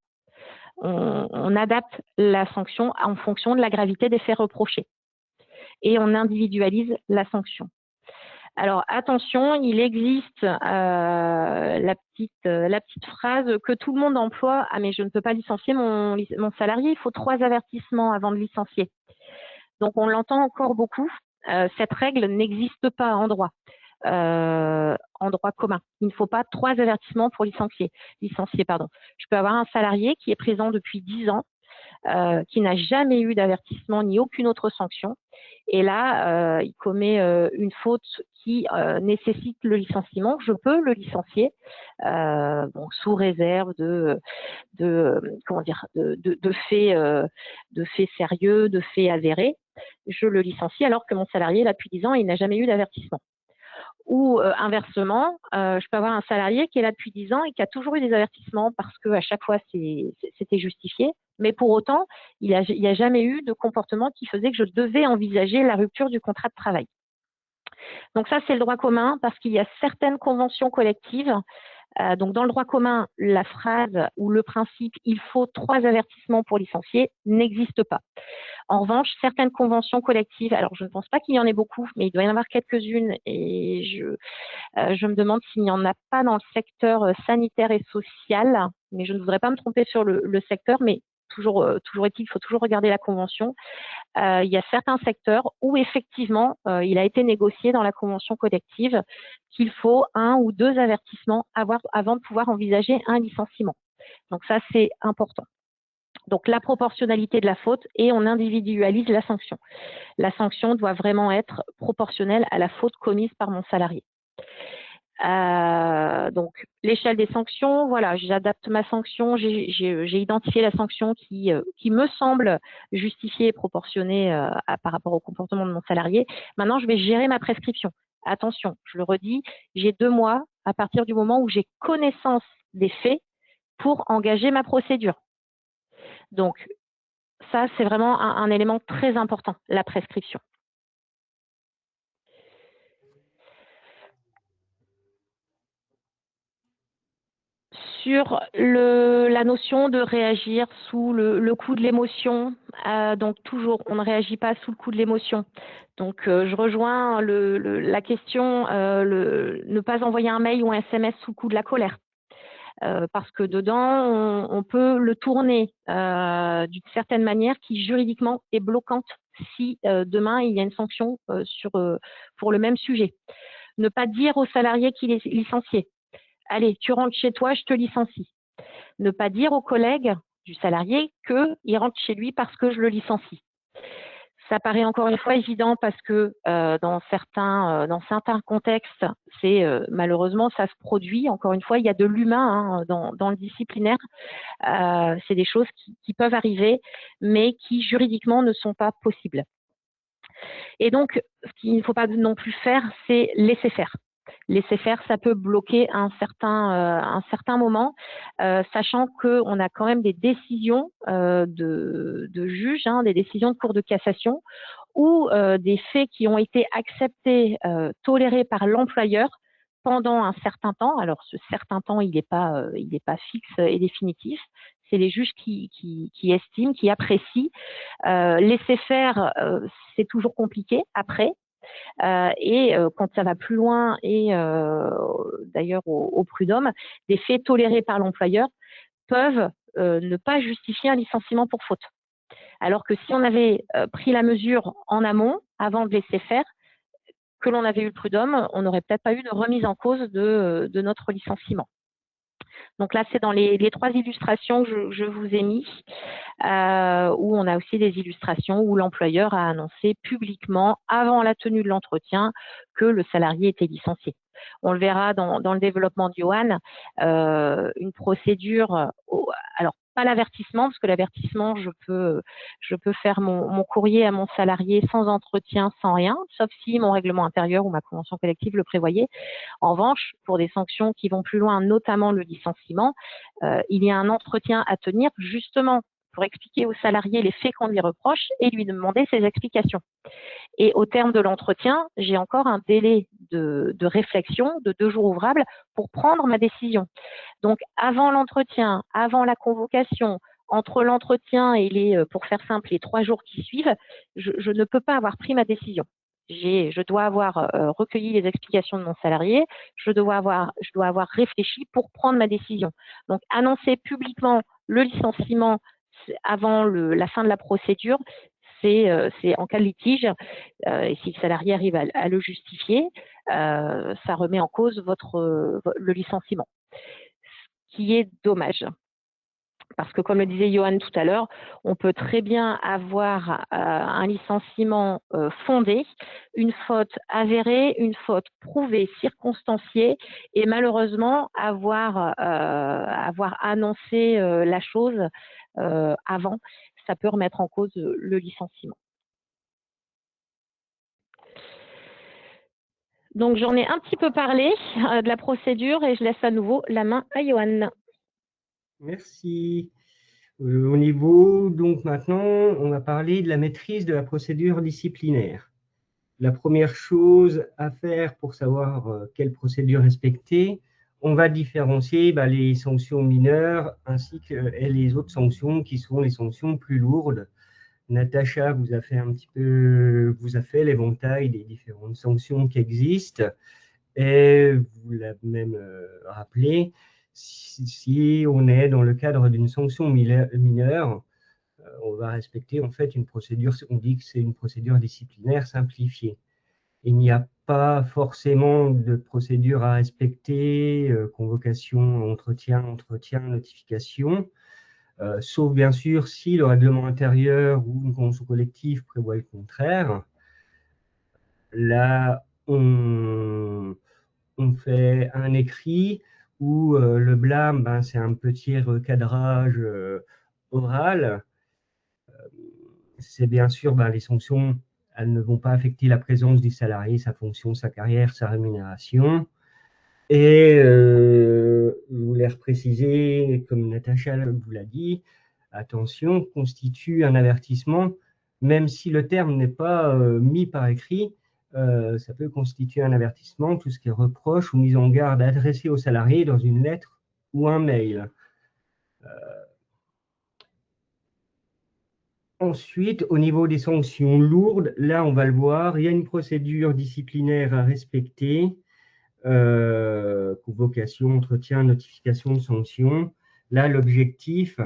S1: on adapte la sanction en fonction de la gravité des faits reprochés et on individualise la sanction. Alors attention, il existe la petite phrase que tout le monde emploie: ah mais je ne peux pas licencier mon salarié, il faut 3 avertissements avant de licencier. Donc on l'entend encore beaucoup. Cette règle n'existe pas en droit commun. Il ne faut pas 3 avertissements pour licencier. Je peux avoir un salarié qui est présent depuis 10 ans, qui n'a jamais eu d'avertissement ni aucune autre sanction. Et là, il commet une faute qui nécessite le licenciement. Je peux le licencier, sous réserve de faits sérieux, de faits avérés. Je le licencie alors que mon salarié est là depuis 10 ans et il n'a jamais eu d'avertissement. Ou inversement, je peux avoir un salarié qui est là depuis 10 ans et qui a toujours eu des avertissements parce qu'à chaque fois c'était justifié, mais pour autant il n'y a jamais eu de comportement qui faisait que je devais envisager la rupture du contrat de travail. Donc ça, c'est le droit commun, parce qu'il y a certaines conventions collectives. Donc dans le droit commun, la phrase ou le principe « il faut 3 avertissements pour licencier » n'existe pas. En revanche, certaines conventions collectives, alors je ne pense pas qu'il y en ait beaucoup, mais il doit y en avoir quelques-unes, et je me demande s'il n'y en a pas dans le secteur sanitaire et social, mais je ne voudrais pas me tromper sur le secteur, mais toujours est-il, il faut toujours regarder la convention. Il y a certains secteurs où effectivement il a été négocié dans la convention collective qu'il faut 1 ou 2 avertissements avant de pouvoir envisager un licenciement. Donc ça, c'est important. Donc la proportionnalité de la faute, et on individualise la sanction. La sanction doit vraiment être proportionnelle à la faute commise par mon salarié. Donc l'échelle des sanctions, voilà, j'adapte ma sanction, j'ai identifié la sanction qui me semble justifiée et proportionnée par rapport au comportement de mon salarié. Maintenant, je vais gérer ma prescription. Attention, je le redis, j'ai 2 mois à partir du moment où j'ai connaissance des faits pour engager ma procédure. Donc ça, c'est vraiment un élément très important, la prescription. Sur la notion de réagir sous le coup de l'émotion, donc toujours, on ne réagit pas sous le coup de l'émotion. Donc je rejoins la question, ne pas envoyer un mail ou un SMS sous le coup de la colère. Parce que dedans, on peut le tourner d'une certaine manière qui juridiquement est bloquante si demain il y a une sanction pour le même sujet. Ne pas dire au salarié qu'il est licencié: allez, tu rentres chez toi, je te licencie. Ne pas dire aux collègues du salarié qu'il rentre chez lui parce que je le licencie. Ça paraît encore une fois évident parce que dans certains contextes, malheureusement, ça se produit. Encore une fois, il y a de l'humain dans le disciplinaire. C'est des choses qui peuvent arriver, mais qui juridiquement ne sont pas possibles. Et donc, ce qu'il ne faut pas non plus faire, c'est laisser faire. Laisser faire, ça peut bloquer un certain moment, sachant qu'on a quand même des décisions de juges, des décisions de cour de cassation, ou des faits qui ont été acceptés, tolérés par l'employeur pendant un certain temps. Alors ce certain temps, il n'est pas fixe et définitif. C'est les juges qui estiment, qui apprécient. Laisser faire, c'est toujours compliqué après. Et quand ça va plus loin, et d'ailleurs au prud'homme, des faits tolérés par l'employeur peuvent ne pas justifier un licenciement pour faute. Alors que si on avait pris la mesure en amont, avant de laisser faire, que l'on avait eu le prud'homme, on n'aurait peut-être pas eu de remise en cause de notre licenciement. Donc là, c'est dans les 3 illustrations que je vous ai mis, où on a aussi des illustrations où l'employeur a annoncé publiquement, avant la tenue de l'entretien, que le salarié était licencié. On le verra dans le développement de Johan, une procédure, alors pas l'avertissement, parce que l'avertissement, je peux faire mon courrier à mon salarié sans entretien, sans rien, sauf si mon règlement intérieur ou ma convention collective le prévoyait. En revanche, pour des sanctions qui vont plus loin, notamment le licenciement, il y a un entretien à tenir justement pour expliquer au salarié les faits qu'on lui reproche et lui demander ses explications. Et au terme de l'entretien, j'ai encore un délai de réflexion de 2 jours ouvrables pour prendre ma décision. Donc, avant l'entretien, avant la convocation, entre l'entretien et pour faire simple, les 3 jours qui suivent, je ne peux pas avoir pris ma décision. Je dois avoir recueilli les explications de mon salarié, je dois avoir réfléchi pour prendre ma décision. Donc, annoncer publiquement le licenciement avant la fin de la procédure, c'est en cas de litige, et si le salarié arrive à le justifier, ça remet en cause le licenciement, ce qui est dommage. Parce que, comme le disait Johan tout à l'heure, on peut très bien avoir un licenciement fondé, une faute avérée, une faute prouvée, circonstanciée, et malheureusement avoir annoncé la chose avant, ça peut remettre en cause le licenciement. Donc, j'en ai un petit peu parlé de la procédure et je laisse à nouveau la main à Johan.
S2: Merci. Au niveau, donc maintenant, on va parler de la maîtrise de la procédure disciplinaire. La première chose à faire pour savoir quelle procédure respecter, on va différencier les sanctions mineures ainsi que les autres sanctions qui sont les sanctions plus lourdes. Natacha vous a fait l'éventail des différentes sanctions qui existent et vous l'avez même rappelé, si on est dans le cadre d'une sanction mineure, on va respecter en fait une procédure, on dit que c'est une procédure disciplinaire simplifiée. Il n'y a pas forcément de procédure à respecter, convocation, entretien, notification, sauf bien sûr si le règlement intérieur ou une convention collective prévoit le contraire. Là, on fait un écrit où le blâme, c'est un petit recadrage oral. C'est bien sûr les sanctions, elles ne vont pas affecter la présence du salarié, sa fonction, sa carrière, sa rémunération. Et je voulais repréciser, comme Natacha vous l'a dit, attention, constitue un avertissement, même si le terme n'est pas mis par écrit, ça peut constituer un avertissement, tout ce qui est reproche ou mise en garde adressée au salarié dans une lettre ou un mail. Ensuite, au niveau des sanctions lourdes, là, on va le voir, il y a une procédure disciplinaire à respecter, convocation, entretien, notification de sanctions. Là, l'objectif,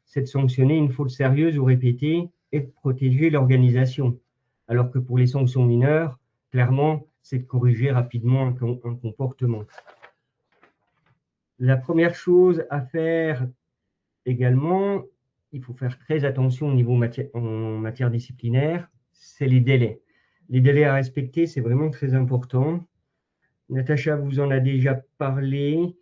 S2: c'est de sanctionner une faute sérieuse ou répétée et de protéger l'organisation. Alors que pour les sanctions mineures, clairement, c'est de corriger rapidement un comportement. La première chose à faire également, il faut faire très attention en matière disciplinaire, c'est les délais. Les délais à respecter, c'est vraiment très important. Natacha vous en a déjà parlé.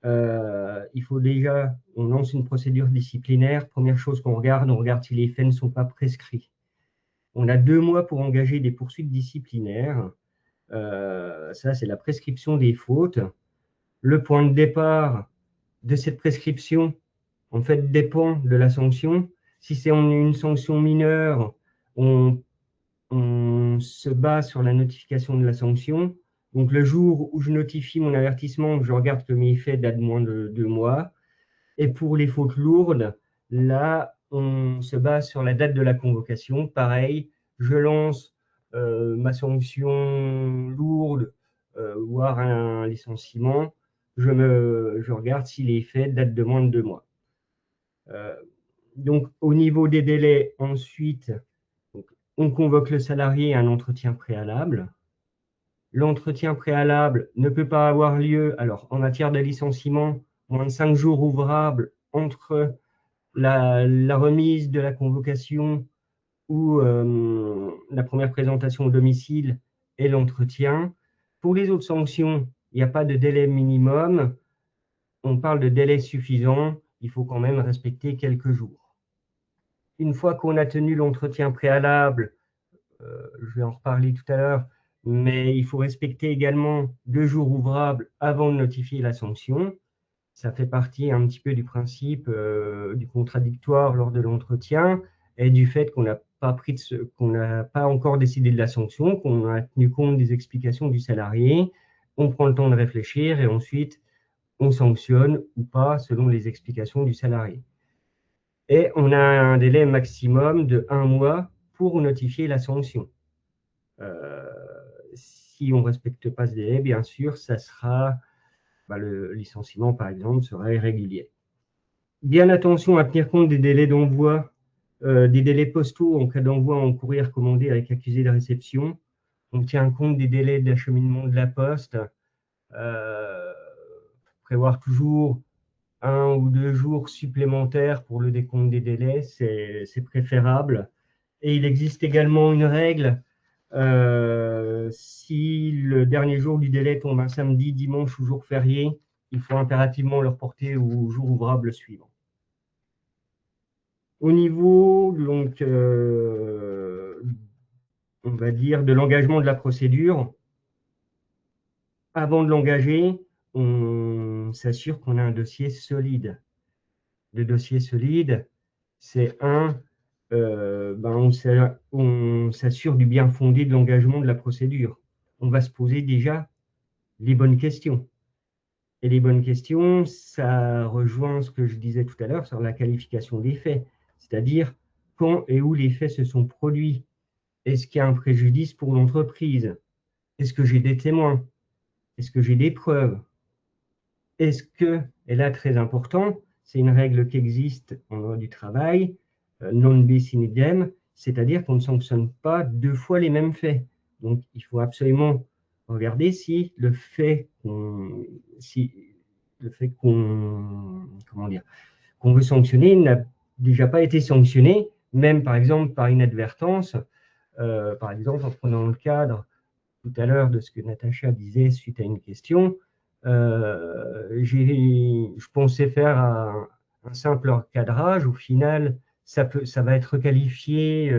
S2: Il faut déjà, on lance une procédure disciplinaire. Première chose qu'on regarde, on regarde si les faits ne sont pas prescrits. On a 2 mois pour engager des poursuites disciplinaires. Ça, c'est la prescription des fautes. Le point de départ de cette prescription, en fait, dépend de la sanction. Si c'est une sanction mineure, on se base sur la notification de la sanction. Donc, le jour où je notifie mon avertissement, je regarde que mes faits datent de moins de 2 mois. Et pour les fautes lourdes, là, on se base sur la date de la convocation. Pareil, je lance ma sanction lourde, voire un licenciement. Je regarde si les faits datent de moins de 2 mois. Donc, au niveau des délais, ensuite, on convoque le salarié à un entretien préalable. L'entretien préalable ne peut pas avoir lieu, alors en matière de licenciement, moins de 5 jours ouvrables entre la remise de la convocation ou la première présentation au domicile et l'entretien. Pour les autres sanctions, il n'y a pas de délai minimum. On parle de délai suffisant. Il faut quand même respecter quelques jours. Une fois qu'on a tenu l'entretien préalable, je vais en reparler tout à l'heure, mais il faut respecter également 2 jours ouvrables avant de notifier la sanction. Ça fait partie un petit peu du principe du contradictoire lors de l'entretien et du fait qu'on n'a pas encore décidé de la sanction, qu'on a tenu compte des explications du salarié. On prend le temps de réfléchir et ensuite on sanctionne ou pas selon les explications du salarié. Et on a un délai maximum de 1 mois pour notifier la sanction. Si on ne respecte pas ce délai, bien sûr, ça sera, le licenciement, par exemple, sera irrégulier. Bien attention à tenir compte des délais d'envoi, des délais postaux en cas d'envoi en courrier recommandé avec accusé de réception. On tient compte des délais d'acheminement de la poste. Prévoir toujours 1 ou 2 jours supplémentaires pour le décompte des délais, c'est préférable. Et il existe également une règle, si le dernier jour du délai tombe un samedi, dimanche ou jour férié, il faut impérativement le reporter au jour ouvrable suivant. Au niveau, donc, on va dire, de l'engagement de la procédure, avant de l'engager, on s'assure qu'on a un dossier solide. Le dossier solide, c'est on s'assure du bien fondé de l'engagement de la procédure. On va se poser déjà les bonnes questions. Et les bonnes questions, ça rejoint ce que je disais tout à l'heure sur la qualification des faits, c'est-à-dire quand et où les faits se sont produits. Est-ce qu'il y a un préjudice pour l'entreprise? Est-ce que j'ai des témoins? Est-ce que j'ai des preuves? Est-ce que, et là très important, c'est une règle qui existe en droit du travail, non bis in idem, c'est-à-dire qu'on ne sanctionne pas 2 fois les mêmes faits. Donc il faut absolument regarder si le fait qu'on qu'on veut sanctionner n'a déjà pas été sanctionné, même par exemple par inadvertance, par exemple en prenant le cadre tout à l'heure de ce que Natacha disait suite à une question. Je pensais faire un simple cadrage. Au final, ça va être qualifié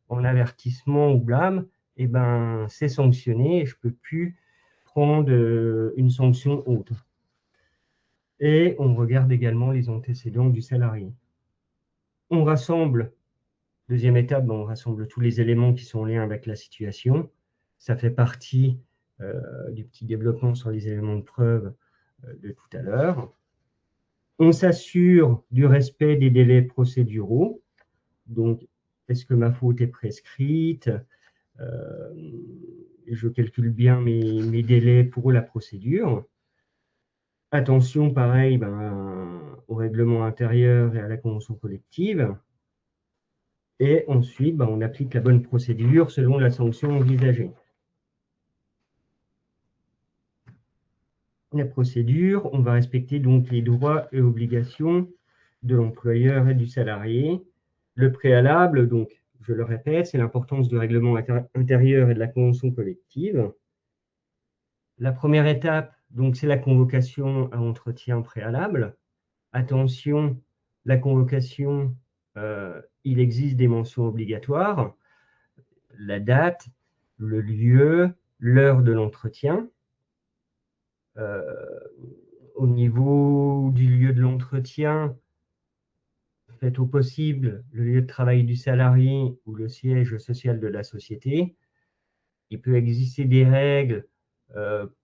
S2: en avertissement ou blâme. Et ben, c'est sanctionné et je peux plus prendre une sanction autre. Et on regarde également les antécédents du salarié. On rassemble, deuxième étape, on rassemble tous les éléments qui sont en lien avec la situation. Ça fait partie du petit développement sur les éléments de preuve de tout à l'heure. On s'assure du respect des délais procéduraux. Donc, est-ce que ma faute est prescrite? Je calcule bien mes délais pour la procédure. Attention, pareil, au règlement intérieur et à la convention collective. Et ensuite, on applique la bonne procédure selon la sanction envisagée. La procédure, on va respecter donc les droits et obligations de l'employeur et du salarié. Le préalable, donc, je le répète, c'est l'importance du règlement intérieur et de la convention collective. La première étape, donc, c'est la convocation à entretien préalable. Attention, la convocation, il existe des mentions obligatoires, la date, le lieu, l'heure de l'entretien. Au niveau du lieu de l'entretien, faites au possible le lieu de travail du salarié ou le siège social de la société. Il peut exister des règles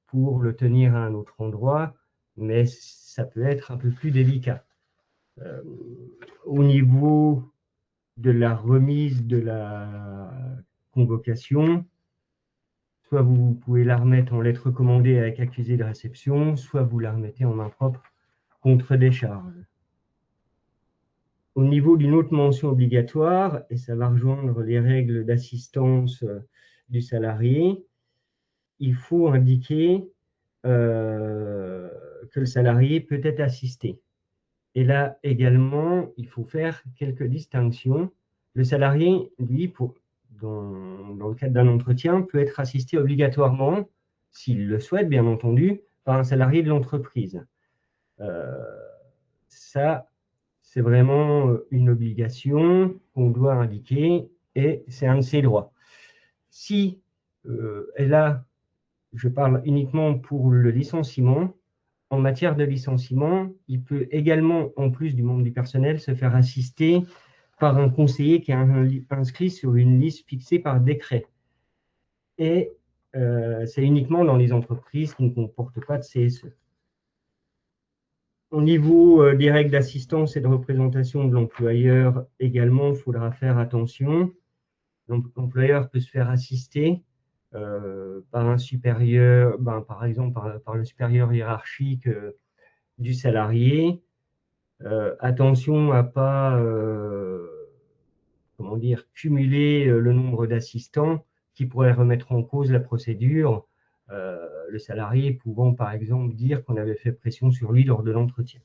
S2: pour le tenir à un autre endroit, mais ça peut être un peu plus délicat. Au niveau de la remise de la convocation, soit vous pouvez la remettre en lettre recommandée avec accusé de réception, soit vous la remettez en main propre contre décharge. Au niveau d'une autre mention obligatoire, et ça va rejoindre les règles d'assistance du salarié, il faut indiquer que le salarié peut être assisté. Et là également, il faut faire quelques distinctions. Le salarié, lui, dans le cadre d'un entretien, peut être assisté obligatoirement, s'il le souhaite, bien entendu, par un salarié de l'entreprise. Ça, c'est vraiment une obligation qu'on doit indiquer et c'est un de ses droits. Si, et là, je parle uniquement pour le licenciement, en matière de licenciement, il peut également, en plus du membre du personnel, se faire assister par un conseiller qui est inscrit sur une liste fixée par décret. Et c'est uniquement dans les entreprises qui ne comportent pas de CSE. Au niveau des règles d'assistance et de représentation de l'employeur, également, il faudra faire attention. L'employeur peut se faire assister par un supérieur, par exemple par le supérieur hiérarchique du salarié. Attention à pas comment dire, cumuler le nombre d'assistants qui pourraient remettre en cause la procédure, le salarié pouvant par exemple dire qu'on avait fait pression sur lui lors de l'entretien.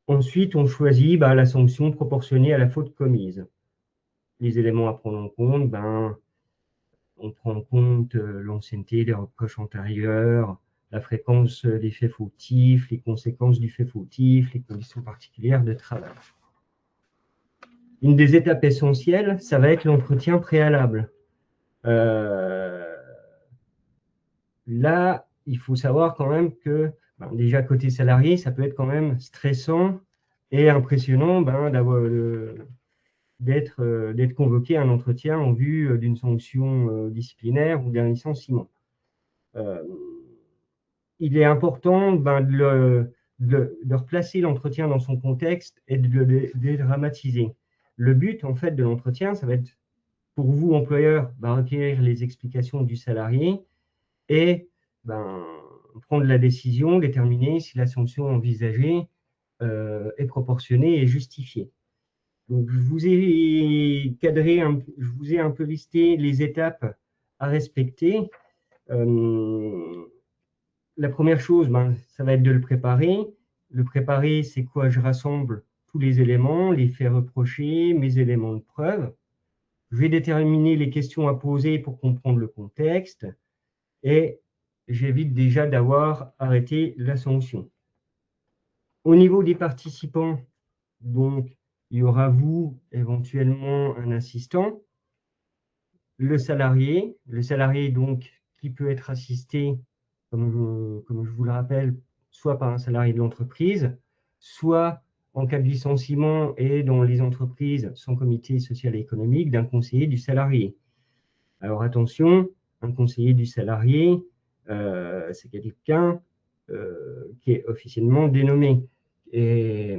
S2: Ensuite, on choisit la sanction proportionnée à la faute commise. Les éléments à prendre en compte, on prend en compte l'ancienneté des reproches antérieurs, la fréquence des faits fautifs, les conséquences du fait fautif, les conditions particulières de travail. Une des étapes essentielles, ça va être l'entretien préalable. Là, il faut savoir quand même que, déjà côté salarié, ça peut être quand même stressant et impressionnant d'être convoqué à un entretien en vue d'une sanction disciplinaire ou d'un licenciement. Il est important de replacer l'entretien dans son contexte et de le dédramatiser. Le but, en fait, de l'entretien, ça va être, pour vous, employeur, recueillir les explications du salarié et prendre la décision, déterminer si la sanction envisagée est proportionnée et justifiée. Donc, je vous ai cadré, je vous ai un peu listé les étapes à respecter. La première chose, ça va être de le préparer. Le préparer, c'est quoi? Je rassemble tous les éléments, les faits reprochés, mes éléments de preuve. Je vais déterminer les questions à poser pour comprendre le contexte et j'évite déjà d'avoir arrêté la sanction. Au niveau des participants, donc, il y aura vous, éventuellement un assistant, le salarié donc qui peut être assisté, comme je vous le rappelle, soit par un salarié de l'entreprise, soit en cas de licenciement et dans les entreprises sans comité social et économique, d'un conseiller du salarié. Alors attention, un conseiller du salarié, c'est quelqu'un qui est officiellement dénommé. Et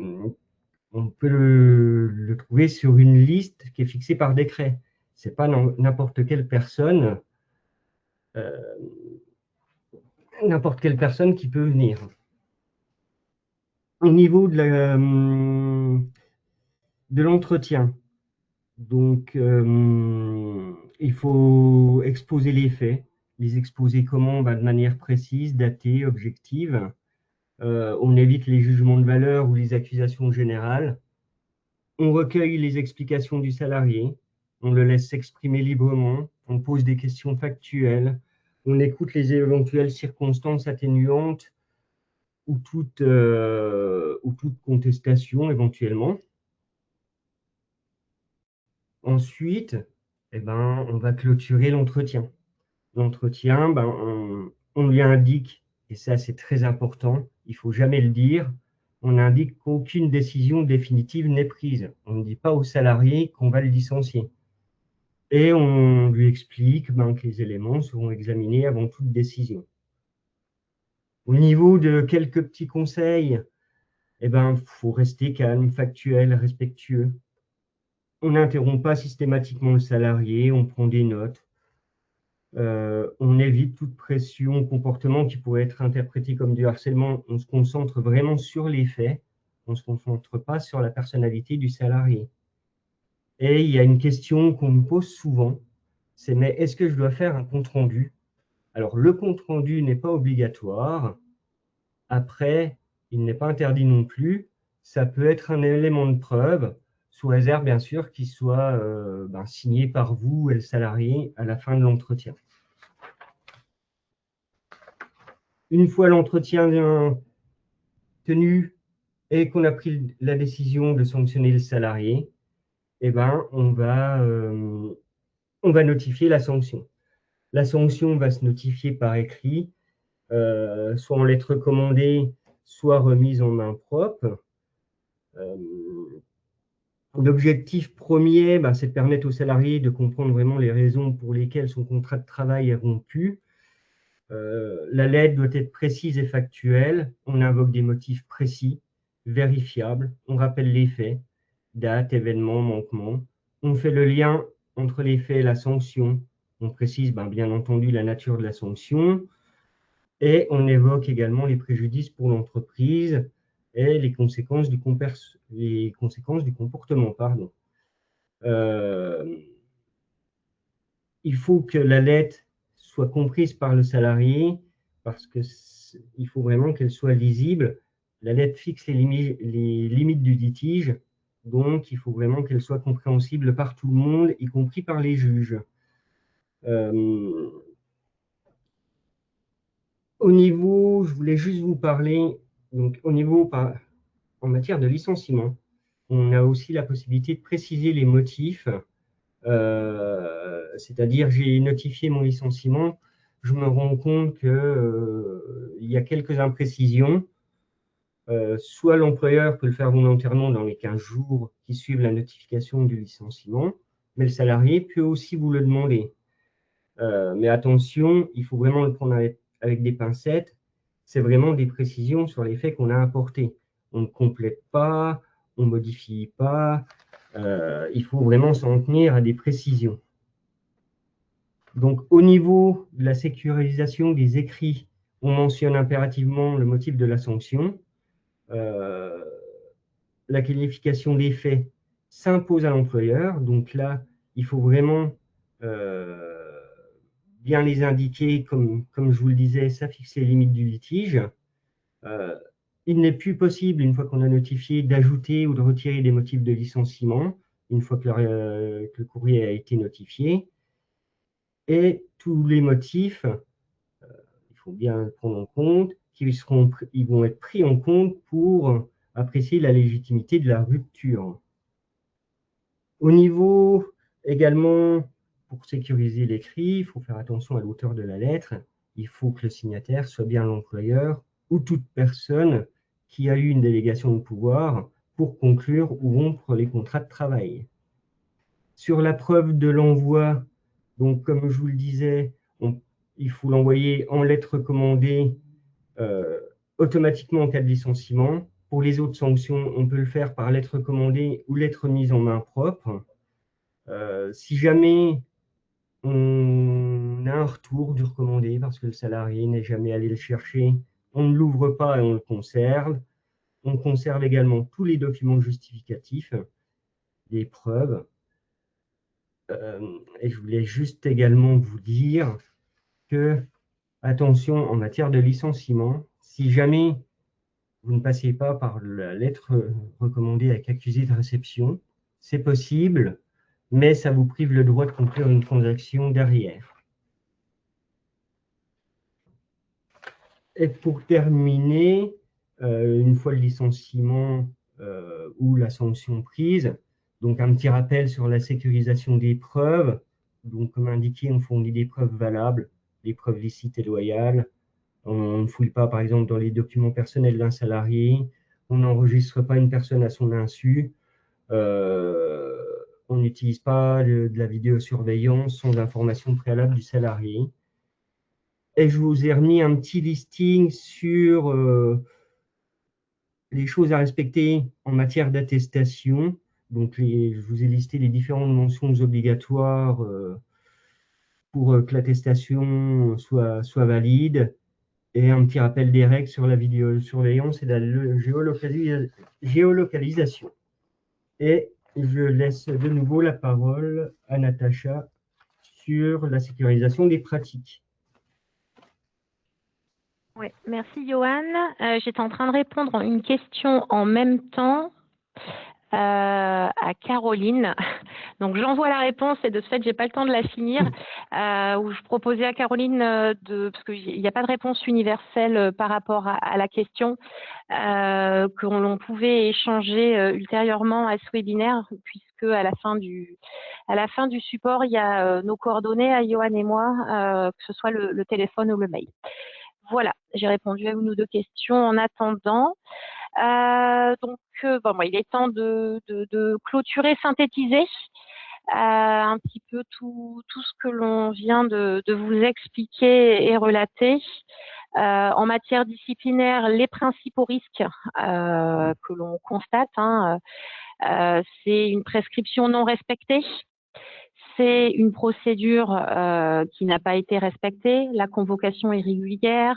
S2: on peut le trouver sur une liste qui est fixée par décret. Ce n'est pas n'importe quelle personne qui peut venir. Au niveau de l'entretien, donc il faut exposer les faits, les exposer comment? De manière précise, datée, objective. On évite les jugements de valeur ou les accusations générales. On recueille les explications du salarié, on le laisse s'exprimer librement, on pose des questions factuelles, on écoute les éventuelles circonstances atténuantes ou toute contestation éventuellement. Ensuite, on va clôturer l'entretien. L'entretien, on lui indique, et ça c'est très important, il ne faut jamais le dire, on indique qu'aucune décision définitive n'est prise. On ne dit pas au salarié qu'on va le licencier. Et on lui explique que les éléments seront examinés avant toute décision. Au niveau de quelques petits conseils, faut rester calme, factuel, respectueux. On n'interrompt pas systématiquement le salarié, on prend des notes. On évite toute pression, comportement qui pourrait être interprété comme du harcèlement. On se concentre vraiment sur les faits. On ne se concentre pas sur la personnalité du salarié. Et il y a une question qu'on me pose souvent, c'est mais est-ce que je dois faire un compte-rendu? Alors, le compte-rendu n'est pas obligatoire. Après, il n'est pas interdit non plus. Ça peut être un élément de preuve, sous réserve, bien sûr, qu'il soit signé par vous et le salarié à la fin de l'entretien. Une fois l'entretien tenu et qu'on a pris la décision de sanctionner le salarié, on va notifier la sanction. La sanction va se notifier par écrit, soit en lettre recommandée, soit remise en main propre. L'objectif premier, c'est de permettre au salarié de comprendre vraiment les raisons pour lesquelles son contrat de travail est rompu. La lettre doit être précise et factuelle. On invoque des motifs précis, vérifiables. On rappelle les faits, date, événement, manquement. On fait le lien entre les faits et la sanction. On précise bien entendu la nature de la sanction. Et on évoque également les préjudices pour l'entreprise et les conséquences du comportement. Pardon. Il faut que la lettre soit comprise par le salarié parce qu'il faut vraiment qu'elle soit lisible. La lettre fixe les limites du litige, donc il faut vraiment qu'elle soit compréhensible par tout le monde, y compris par les juges. Au niveau, je voulais juste vous parler, donc au niveau en matière de licenciement, on a aussi la possibilité de préciser les motifs. C'est-à-dire, j'ai notifié mon licenciement, je me rends compte qu'il y a quelques imprécisions. Soit l'employeur peut le faire volontairement dans les 15 jours qui suivent la notification du licenciement, mais le salarié peut aussi vous le demander. Mais attention, il faut vraiment le prendre avec des pincettes. C'est vraiment des précisions sur les faits qu'on a apportés. On ne complète pas, on ne modifie pas. Il faut vraiment s'en tenir à des précisions. Donc, au niveau de la sécurisation des écrits, on mentionne impérativement le motif de la sanction. La qualification des faits s'impose à l'employeur. Donc là, il faut vraiment bien les indiquer, comme je vous le disais, ça fixe les limites du litige. Il n'est plus possible, une fois qu'on a notifié, d'ajouter ou de retirer des motifs de licenciement, une fois que le courrier a été notifié. Et tous les motifs, il faut bien le prendre en compte, ils vont être pris en compte pour apprécier la légitimité de la rupture. Au niveau également, pour sécuriser l'écrit, il faut faire attention à l'auteur de la lettre. Il faut que le signataire soit bien l'employeur ou toute personne qui a eu une délégation de pouvoir pour conclure ou rompre les contrats de travail. Sur la preuve de l'envoi, donc comme je vous le disais, il faut l'envoyer en lettre recommandée automatiquement en cas de licenciement. Pour les autres sanctions, on peut le faire par lettre recommandée ou lettre mise en main propre. Si jamais on a un retour du recommandé parce que le salarié n'est jamais allé le chercher, on ne l'ouvre pas et on le conserve. On conserve également tous les documents justificatifs, les preuves. Et je voulais juste également vous dire que, attention, en matière de licenciement, si jamais vous ne passez pas par la lettre recommandée avec accusé de réception, c'est possible, mais ça vous prive le droit de conclure une transaction derrière. Et pour terminer, une fois le licenciement ou la sanction prise, donc un petit rappel sur la sécurisation des preuves. Donc, comme indiqué, on fournit des preuves valables, des preuves licites et loyales. On ne fouille pas, par exemple, dans les documents personnels d'un salarié. On n'enregistre pas une personne à son insu. On n'utilise pas de la vidéosurveillance sans information préalable du salarié. Et je vous ai remis un petit listing sur les choses à respecter en matière d'attestation. Donc, je vous ai listé les différentes mentions obligatoires pour que l'attestation soit valide. Et un petit rappel des règles sur la vidéosurveillance et la géolocalisation. Et je laisse de nouveau la parole à Natacha sur la sécurisation des pratiques.
S1: Oui, merci Johan. J'étais en train de répondre à une question en même temps à Caroline. Donc j'envoie la réponse et de ce fait, j'ai pas le temps de la finir. Où je proposais à Caroline parce qu'il n'y a pas de réponse universelle par rapport à la question, que l'on pouvait échanger ultérieurement à ce webinaire, puisque à la fin du support, il y a nos coordonnées à Johan et moi, que ce soit le téléphone ou le mail. Voilà, j'ai répondu à une ou deux questions en attendant. Donc, il est temps de clôturer, synthétiser. un petit peu tout ce que l'on vient de vous expliquer et relater. En matière disciplinaire, les principaux risques que l'on constate, c'est une prescription non respectée, c'est une procédure qui n'a pas été respectée, la convocation irrégulière,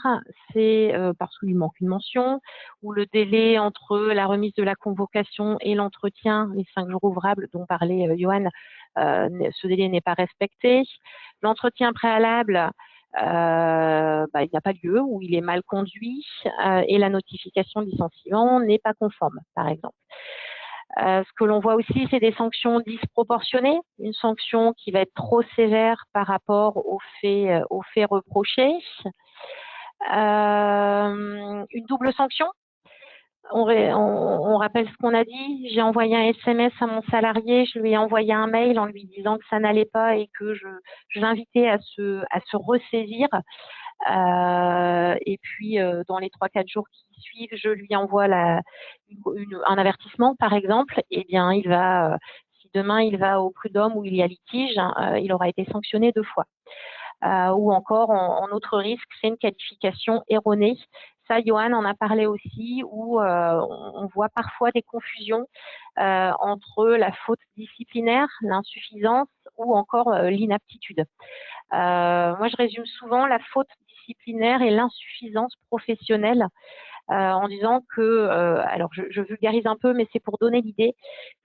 S1: c'est parce qu'il manque une mention, ou le délai entre la remise de la convocation et l'entretien, les 5 jours ouvrables dont parlait Johan, ce délai n'est pas respecté. L'entretien préalable, il n'y a pas lieu, ou il est mal conduit, et la notification de licenciement n'est pas conforme, par exemple. Ce que l'on voit aussi, c'est des sanctions disproportionnées, une sanction qui va être trop sévère par rapport aux faits reprochés. Une double sanction. On rappelle ce qu'on a dit. J'ai envoyé un SMS à mon salarié, je lui ai envoyé un mail en lui disant que ça n'allait pas et que je l'invitais à se ressaisir. Et puis, dans les 3-4 jours qui suivent, je lui envoie un avertissement, par exemple. Eh bien, si demain il va au prud'homme où il y a litige, il aura été sanctionné 2 fois. Ou encore, en autre risque, c'est une qualification erronée. Ça, Johan en a parlé aussi, où on voit parfois des confusions entre la faute disciplinaire, l'insuffisance ou encore l'inaptitude. Moi, je résume souvent la faute disciplinaire et l'insuffisance professionnelle en disant que, alors je vulgarise un peu, mais c'est pour donner l'idée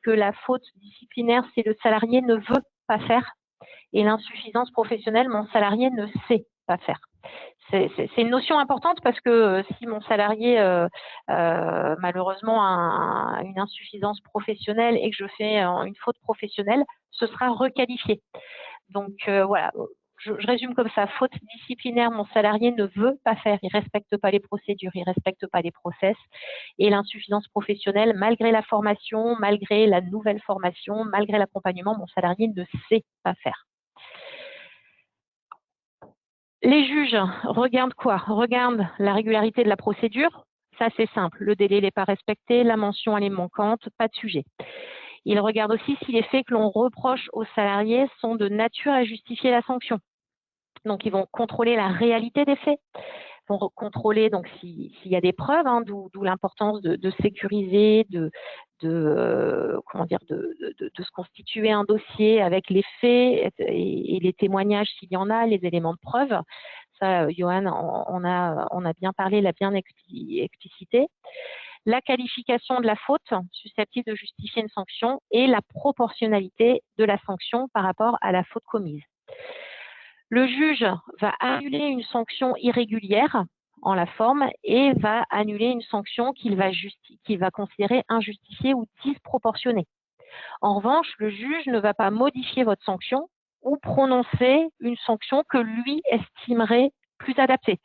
S1: que la faute disciplinaire, c'est le salarié ne veut pas faire, et l'insuffisance professionnelle, mon salarié ne sait pas faire. C'est une notion importante parce que si mon salarié malheureusement a une insuffisance professionnelle et que je fais une faute professionnelle, ce sera requalifié. Donc voilà, je résume comme ça. Faute disciplinaire, mon salarié ne veut pas faire, il ne respecte pas les procédures, il ne respecte pas les process. Et l'insuffisance professionnelle, malgré la formation, malgré la nouvelle formation, malgré l'accompagnement, mon salarié ne sait pas faire. Les juges regardent quoi? Regardent la régularité de la procédure. Ça, c'est simple. Le délai n'est pas respecté, la mention elle est manquante, pas de sujet. Ils regardent aussi si les faits que l'on reproche aux salariés sont de nature à justifier la sanction. Donc, ils vont contrôler la réalité des faits, vont contrôler donc s'il y a des preuves, d'où l'importance de sécuriser, de se constituer un dossier avec les faits et les témoignages s'il y en a, les éléments de preuve. Ça, Johan on a bien parlé, l'a bien explicité. La qualification de la faute susceptible de justifier une sanction et la proportionnalité de la sanction par rapport à la faute commise. Le juge va annuler une sanction irrégulière en la forme et va annuler une sanction qu'il va considérer injustifiée ou disproportionnée. En revanche, le juge ne va pas modifier votre sanction ou prononcer une sanction que lui estimerait plus adaptée.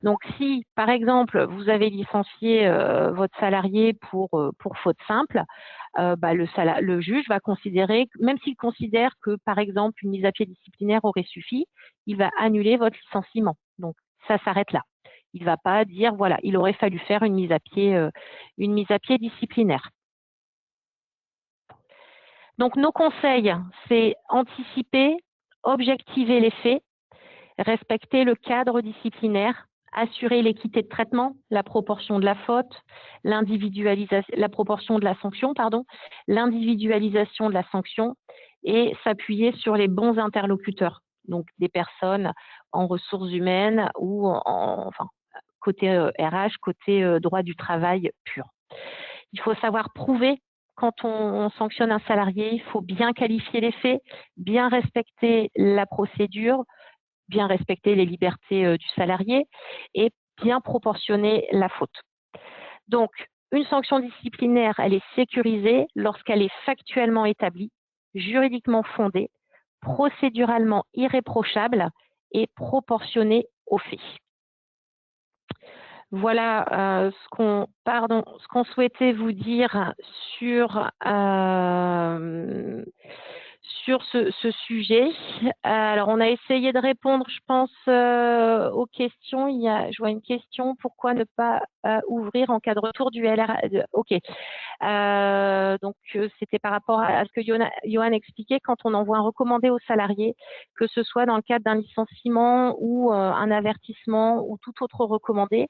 S1: Donc, si, par exemple, vous avez licencié votre salarié pour faute simple, le juge va considérer, même s'il considère que, par exemple, une mise à pied disciplinaire aurait suffi, il va annuler votre licenciement. Donc, ça s'arrête là. Il ne va pas dire, voilà, il aurait fallu faire une mise à pied disciplinaire. Donc, nos conseils, c'est anticiper, objectiver les faits, respecter le cadre disciplinaire, assurer l'équité de traitement, la proportion de la faute, la proportion de la sanction, l'individualisation de la sanction et s'appuyer sur les bons interlocuteurs, donc des personnes en ressources humaines ou côté RH, côté droit du travail pur. Il faut savoir prouver quand on sanctionne un salarié, il faut bien qualifier les faits, bien respecter la procédure, bien respecter les libertés du salarié et bien proportionner la faute. Donc, une sanction disciplinaire, elle est sécurisée lorsqu'elle est factuellement établie, juridiquement fondée, procéduralement irréprochable et proportionnée aux faits. Voilà ce qu'on souhaitait vous dire sur ce sujet. Alors, on a essayé de répondre, je pense, aux questions. Je vois une question, pourquoi ne pas ouvrir en cas de retour du LR? OK. Donc, c'était par rapport à ce que Johan expliquait, quand on envoie un recommandé aux salariés, que ce soit dans le cadre d'un licenciement ou un avertissement ou tout autre recommandé,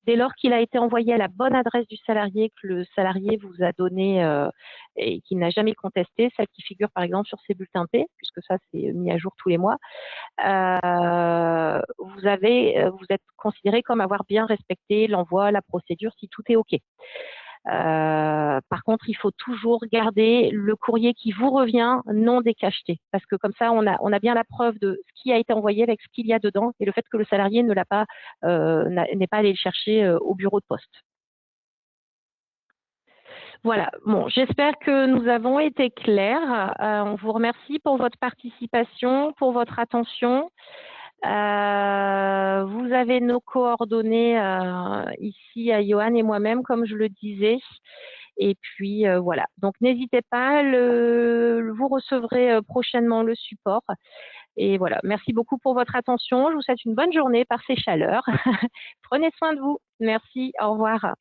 S1: dès lors qu'il a été envoyé à la bonne adresse du salarié, que le salarié vous a donné et qu'il n'a jamais contesté, celle qui figure par exemple sur ses bulletins P, puisque ça c'est mis à jour tous les mois, vous êtes considéré comme avoir bien respecté l'envoi, la procédure, si tout est OK. Par contre, il faut toujours garder le courrier qui vous revient non décacheté, parce que comme ça, on a bien la preuve de ce qui a été envoyé avec ce qu'il y a dedans et le fait que le salarié ne l'a pas, n'est pas allé le chercher au bureau de poste. Voilà. Bon, j'espère que nous avons été clairs. On vous remercie pour votre participation, pour votre attention. Vous avez nos coordonnées ici à Johan et moi-même, comme je le disais. Et puis voilà. Donc n'hésitez pas, vous recevrez prochainement le support. Et voilà. Merci beaucoup pour votre attention. Je vous souhaite une bonne journée par ces chaleurs. Prenez soin de vous. Merci. Au revoir.